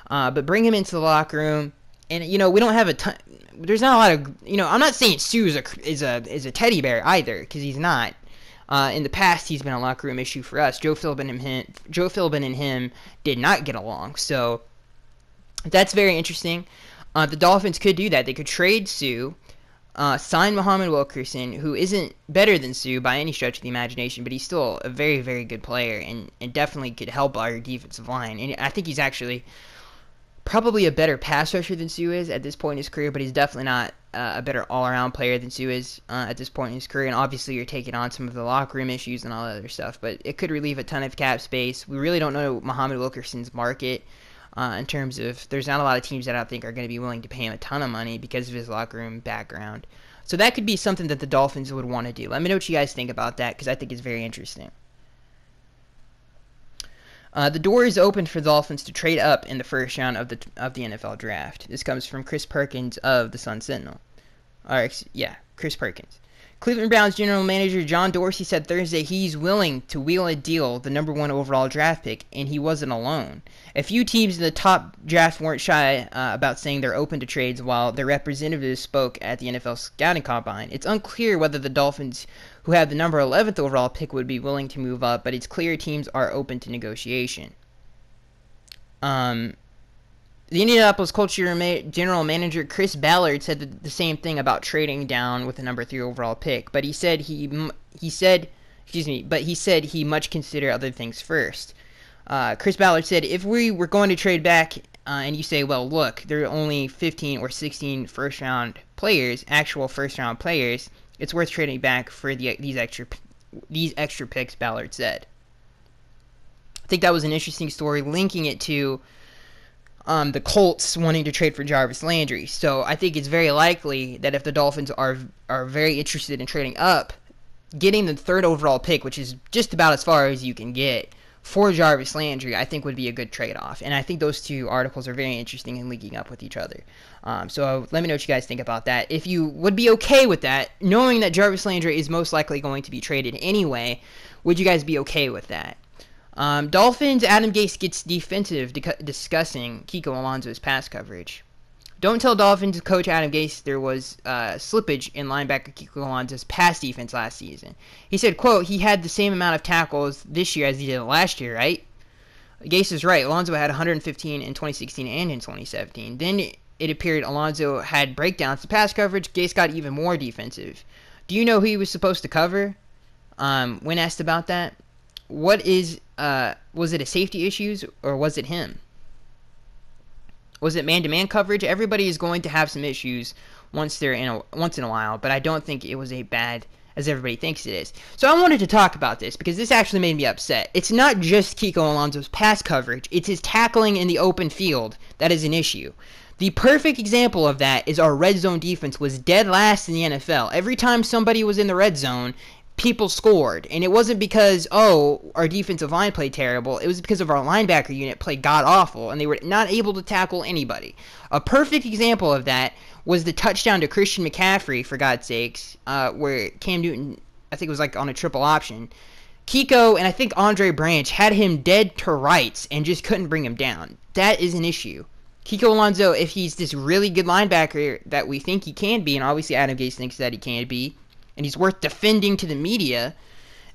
[SPEAKER 1] but bring him into the locker room. And, you know, we don't have a ton. There's not a lot of, you know, I'm not saying Suh is a teddy bear either, because he's not. In the past, he's been a locker room issue for us. Joe Philbin and him did not get along. So that's very interesting. The Dolphins could do that. They could trade Suh, sign Muhammad Wilkerson, who isn't better than Suh by any stretch of the imagination, but he's still a very, very good player and definitely could help our defensive line. And I think he's actually probably a better pass rusher than Suh is at this point in his career, but he's definitely not a better all-around player than Suh is at this point in his career. And obviously, you're taking on some of the locker room issues and all that other stuff, but it could relieve a ton of cap space. We really don't know Muhammad Wilkerson's market in terms of there's not a lot of teams that I think are going to be willing to pay him a ton of money because of his locker room background. So that could be something that the Dolphins would want to do. Let me know what you guys think about that, because I think it's very interesting. The door is open for the Dolphins to trade up in the first round of the NFL draft. This comes from Chris Perkins of the Sun Sentinel. Chris Perkins. Cleveland Browns general manager John Dorsey said Thursday he's willing to wheel a deal the number 1 overall draft pick, and he wasn't alone. A few teams in the top draft weren't shy about saying they're open to trades, while their representatives spoke at the NFL scouting combine. It's unclear whether the Dolphins, who have the number 11th overall pick, would be willing to move up, but it's clear teams are open to negotiation. The Indianapolis Colts general manager Chris Ballard said the same thing about trading down with the number 3 overall pick, but he said he much consider other things first. Chris Ballard said, if we were going to trade back and you say, well, look, there are only 15 or 16 first-round players, actual first-round players, it's worth trading back for these extra picks, Ballard said. I think that was an interesting story, linking it to the Colts wanting to trade for Jarvis Landry. So I think it's very likely that if the Dolphins are very interested in trading up, getting the 3rd overall pick, which is just about as far as you can get, for Jarvis Landry, I think would be a good trade-off. And I think those two articles are very interesting in linking up with each other. So let me know what you guys think about that. If you would be okay with that, knowing that Jarvis Landry is most likely going to be traded anyway, would you guys be okay with that? Dolphins, Adam Gase gets defensive discussing Kiko Alonso's pass coverage. Don't tell Dolphins coach Adam Gase there was slippage in linebacker Kiko Alonso's pass defense last season. He said, quote, he had the same amount of tackles this year as he did last year, right? Gase is right. Alonso had 115 in 2016 and in 2017. Then it appeared Alonso had breakdowns to pass coverage. Gase got even more defensive. Do you know who he was supposed to cover? When asked about that, was it a safety issues or was it him? Was it man-to-man coverage? Everybody is going to have some issues once in a while, but I don't think it was as bad as everybody thinks it is. So I wanted to talk about this because this actually made me upset. It's not just Kiko Alonso's pass coverage, it's his tackling in the open field that is an issue. The perfect example of that is our red zone defense was dead last in the NFL. Every time somebody was in the red zone, people scored. And it wasn't because, our defensive line played terrible. It was because of our linebacker unit played god-awful, and they were not able to tackle anybody. A perfect example of that was the touchdown to Christian McCaffrey, for God's sakes, where Cam Newton, I think it was like on a triple option. Kiko and I think Andre Branch had him dead to rights and just couldn't bring him down. That is an issue. Kiko Alonso, if he's this really good linebacker that we think he can be, and obviously Adam Gase thinks that he can be, and he's worth defending to the media,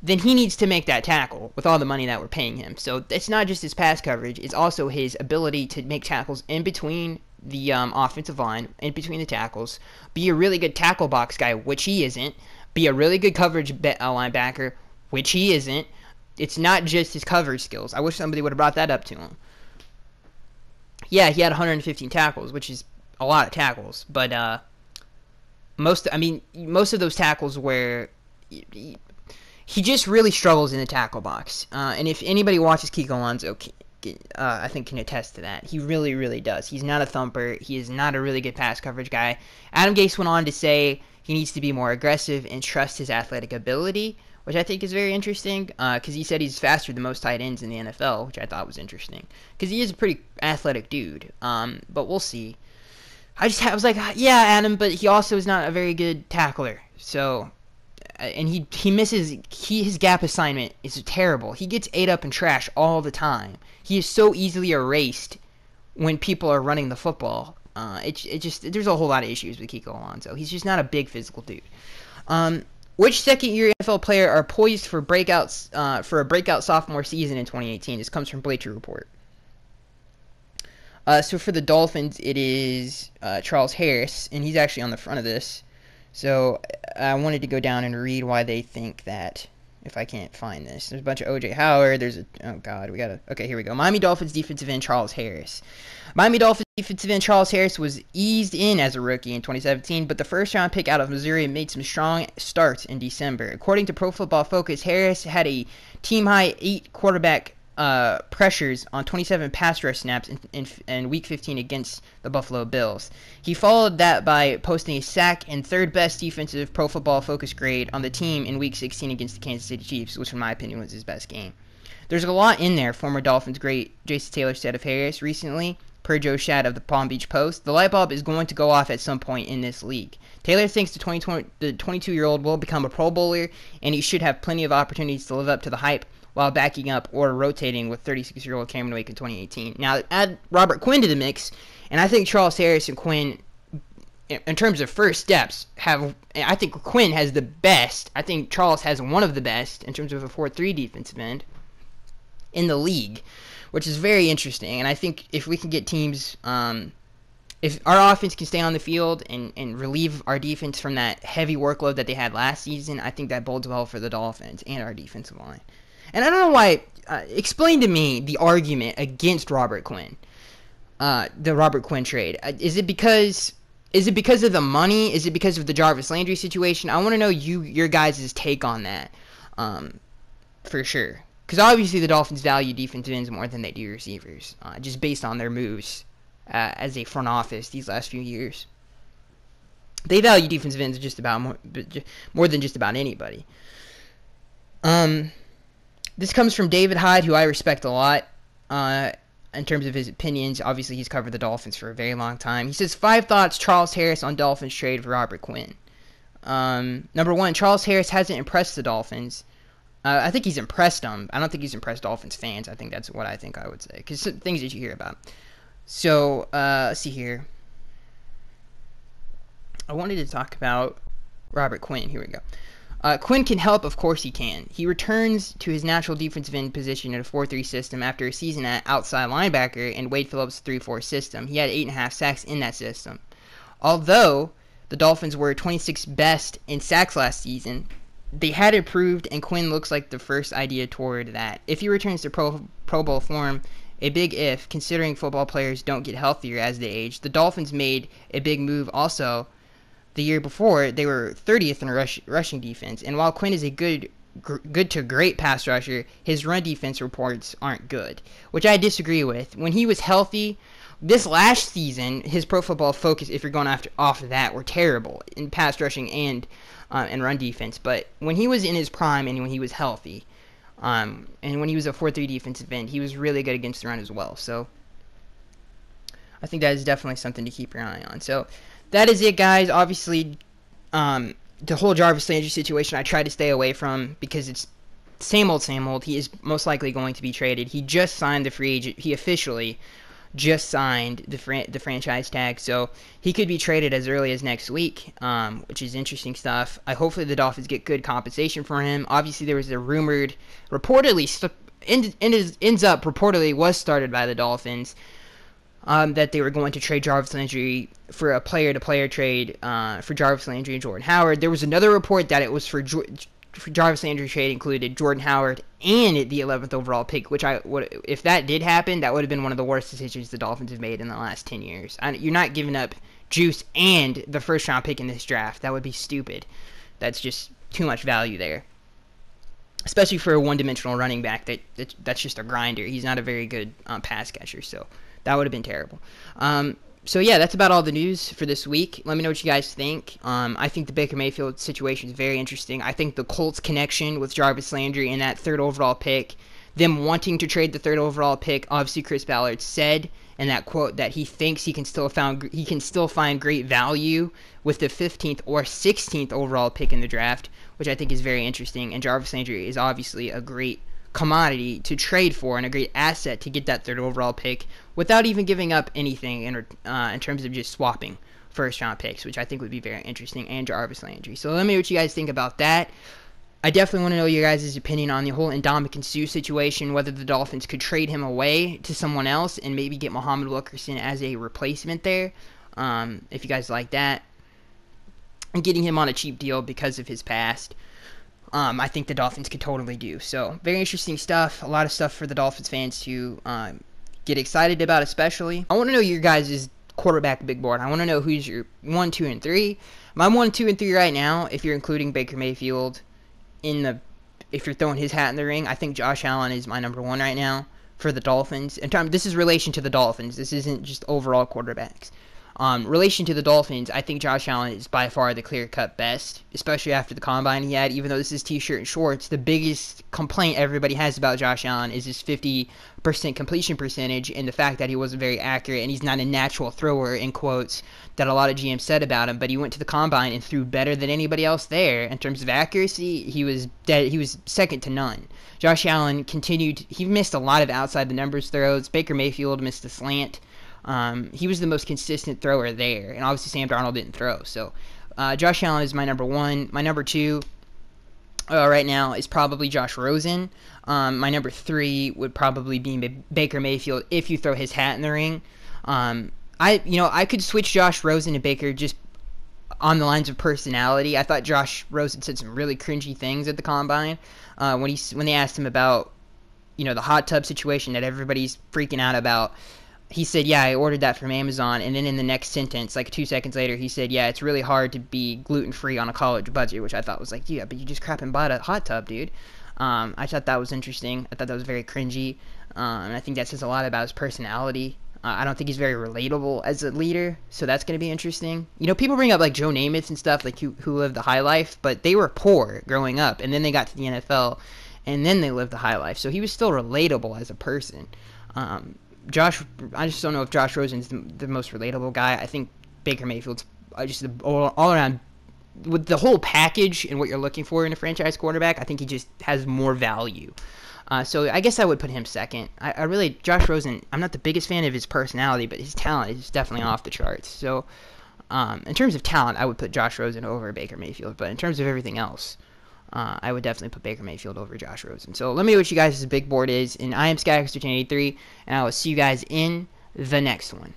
[SPEAKER 1] then he needs to make that tackle with all the money that we're paying him. So it's not just his pass coverage, it's also his ability to make tackles in between the offensive line, in between the tackles, be a really good tackle box guy, which he isn't, be a really good coverage linebacker, which he isn't. It's not just his coverage skills. I wish somebody would have brought that up to him. Yeah, he had 115 tackles, which is a lot of tackles, but most of those tackles where he just really struggles in the tackle box. And if anybody watches Kiko Alonso, I think can attest to that. He really, really does. He's not a thumper. He is not a really good pass coverage guy. Adam Gase went on to say he needs to be more aggressive and trust his athletic ability, which I think is very interesting, because he said he's faster than most tight ends in the NFL, which I thought was interesting, because he is a pretty athletic dude, but we'll see. I was like, yeah, Adam, but he also is not a very good tackler, so, and he misses, his gap assignment is terrible. He gets ate up in trash all the time. He is so easily erased when people are running the football. There's a whole lot of issues with Kiko Alonso. He's just not a big physical dude. Which second-year NFL player are poised for a breakout sophomore season in 2018? This comes from Bleacher Report. So for the Dolphins, it is Charles Harris, and he's actually on the front of this. So I wanted to go down and read why they think that, if I can't find this. There's a bunch of O.J. Howard. Okay, here we go. Miami Dolphins defensive end Charles Harris. Miami Dolphins defensive end Charles Harris was eased in as a rookie in 2017, but the first-round pick out of Missouri made some strong starts in December. According to Pro Football Focus, Harris had a team-high 8 quarterback pressures on 27 pass rush snaps in Week 15 against the Buffalo Bills. He followed that by posting a sack and third-best defensive Pro Football Focus grade on the team in Week 16 against the Kansas City Chiefs, which in my opinion was his best game. There's a lot in there, former Dolphins great Jason Taylor said of Harris recently. Per Joe Shad of the Palm Beach Post, the light bulb is going to go off at some point in this league. Taylor thinks the 22-year-old will become a Pro Bowler, and he should have plenty of opportunities to live up to the hype while backing up or rotating with 36-year-old Cameron Wake in 2018. Now, add Robert Quinn to the mix, and I think Charles Harris and Quinn, in terms of first steps, I think Quinn has the best. I think Charles has one of the best in terms of a 4-3 defensive end in the league, which is very interesting. And I think if we can get teams, if our offense can stay on the field and relieve our defense from that heavy workload that they had last season, I think that bodes well for the Dolphins and our defensive line. And I don't know why. Explain to me the argument against Robert Quinn, the Robert Quinn trade. Is it because of the money? Is it because of the Jarvis Landry situation? I want to know your guys' take on that, for sure. Because obviously the Dolphins value defensive ends more than they do receivers, just based on their moves as a front office these last few years. They value defensive ends just about more than just about anybody. This comes from David Hyde, who I respect a lot in terms of his opinions. Obviously, he's covered the Dolphins for a very long time. He says, 5 thoughts Charles Harris on Dolphins trade for Robert Quinn. Number 1, Charles Harris hasn't impressed the Dolphins. I think he's impressed them. I don't think he's impressed Dolphins fans. I think that's what I would say. Because things that you hear about. So, let's see here. I wanted to talk about Robert Quinn. Here we go. Quinn can help, of course he can. He returns to his natural defensive end position in a 4-3 system after a season at outside linebacker in Wade Phillips' 3-4 system. He had 8.5 sacks in that system. Although the Dolphins were 26th best in sacks last season, they had improved, and Quinn looks like the first idea toward that. If he returns to Pro Bowl form, a big if, considering football players don't get healthier as they age. The Dolphins made a big move also. The year before, they were 30th in rushing defense, and while Quinn is a good to great pass rusher, his run defense reports aren't good, which I disagree with. When he was healthy, this last season, his Pro Football Focus, if you're going off of that, were terrible in pass rushing and run defense. But when he was in his prime and when he was healthy, and when he was a 4-3 defensive end, he was really good against the run as well. So I think that is definitely something to keep your eye on. So that is it, guys. Obviously, the whole Jarvis Landry situation I try to stay away from because it's same old, same old. He is most likely going to be traded. He just signed the free agent. He officially just signed the franchise tag, so he could be traded as early as next week, which is interesting stuff. Hopefully the Dolphins get good compensation for him. Obviously, there was a reportedly was started by the Dolphins, that they were going to trade Jarvis Landry for a player-to-player trade for Jarvis Landry and Jordan Howard. There was another report that it was for Jarvis Landry trade included Jordan Howard and the 11th overall pick, which if that did happen, that would have been one of the worst decisions the Dolphins have made in the last 10 years. You're not giving up juice and the first-round pick in this draft. That would be stupid. That's just too much value there, especially for a one-dimensional running back that's just a grinder. He's not a very good pass catcher, so that would have been terrible. So yeah, that's about all the news for this week. Let me know what you guys think. I think the Baker Mayfield situation is very interesting. I think the Colts connection with Jarvis Landry and that 3rd overall pick, them wanting to trade the 3rd overall pick, obviously Chris Ballard said in that quote that he thinks he can still find great value with the 15th or 16th overall pick in the draft, which I think is very interesting. And Jarvis Landry is obviously a great commodity to trade for and a great asset to get that 3rd overall pick without even giving up anything in terms of just swapping first-round picks, which I think would be very interesting, and Jarvis Landry. So let me know what you guys think about that. I definitely want to know your guys' opinion on the whole Ndamukong Suh situation, whether the Dolphins could trade him away to someone else and maybe get Muhammad Wilkerson as a replacement there, if you guys like that, and getting him on a cheap deal because of his past. I think the Dolphins could totally do. So, very interesting stuff. A lot of stuff for the Dolphins fans to get excited about, especially. I want to know your guys' quarterback big board. I want to know who's your 1, 2, and 3. My 1, 2, and 3 right now, if you're including Baker Mayfield if you're throwing his hat in the ring, I think Josh Allen is my number 1 right now for the Dolphins. And this is relation to the Dolphins. This isn't just overall quarterbacks. Relation to the Dolphins, I think Josh Allen is by far the clear-cut best, especially after the combine he had. Even though this is t-shirt and shorts, the biggest complaint everybody has about Josh Allen is his 50% completion percentage and the fact that he wasn't very accurate and he's not a natural thrower, in quotes, that a lot of GMs said about him. But he went to the combine and threw better than anybody else there. In terms of accuracy, he was second to none. Josh Allen he missed a lot of outside-the-numbers throws. Baker Mayfield missed a slant. He was the most consistent thrower there, and obviously Sam Darnold didn't throw. So Josh Allen is my number 1. My number 2 right now is probably Josh Rosen. My number 3 would probably be Baker Mayfield if you throw his hat in the ring. I could switch Josh Rosen and Baker just on the lines of personality. I thought Josh Rosen said some really cringy things at the combine when they asked him about the hot tub situation that everybody's freaking out about. He said, yeah, I ordered that from Amazon, and then in the next sentence, like 2 seconds later, he said, yeah, it's really hard to be gluten-free on a college budget, which I thought was like, yeah, but you just crap and bought a hot tub, dude. I thought that was interesting. I thought that was very cringy, and I think that says a lot about his personality. I don't think he's very relatable as a leader, so that's going to be interesting. People bring up, like, Joe Namath and stuff, like, who lived the high life, but they were poor growing up, and then they got to the NFL, and then they lived the high life, so he was still relatable as a person. I just don't know if Josh Rosen's the most relatable guy. I think Baker Mayfield's just all around, with the whole package and what you're looking for in a franchise quarterback, I think he just has more value. So I guess I would put him second. Josh Rosen, I'm not the biggest fan of his personality, but his talent is definitely off the charts. So In terms of talent, I would put Josh Rosen over Baker Mayfield. But in terms of everything else, I would definitely put Baker Mayfield over Josh Rosen. So let me know what you guys' big board is. And I am Skyx1083, and I will see you guys in the next one.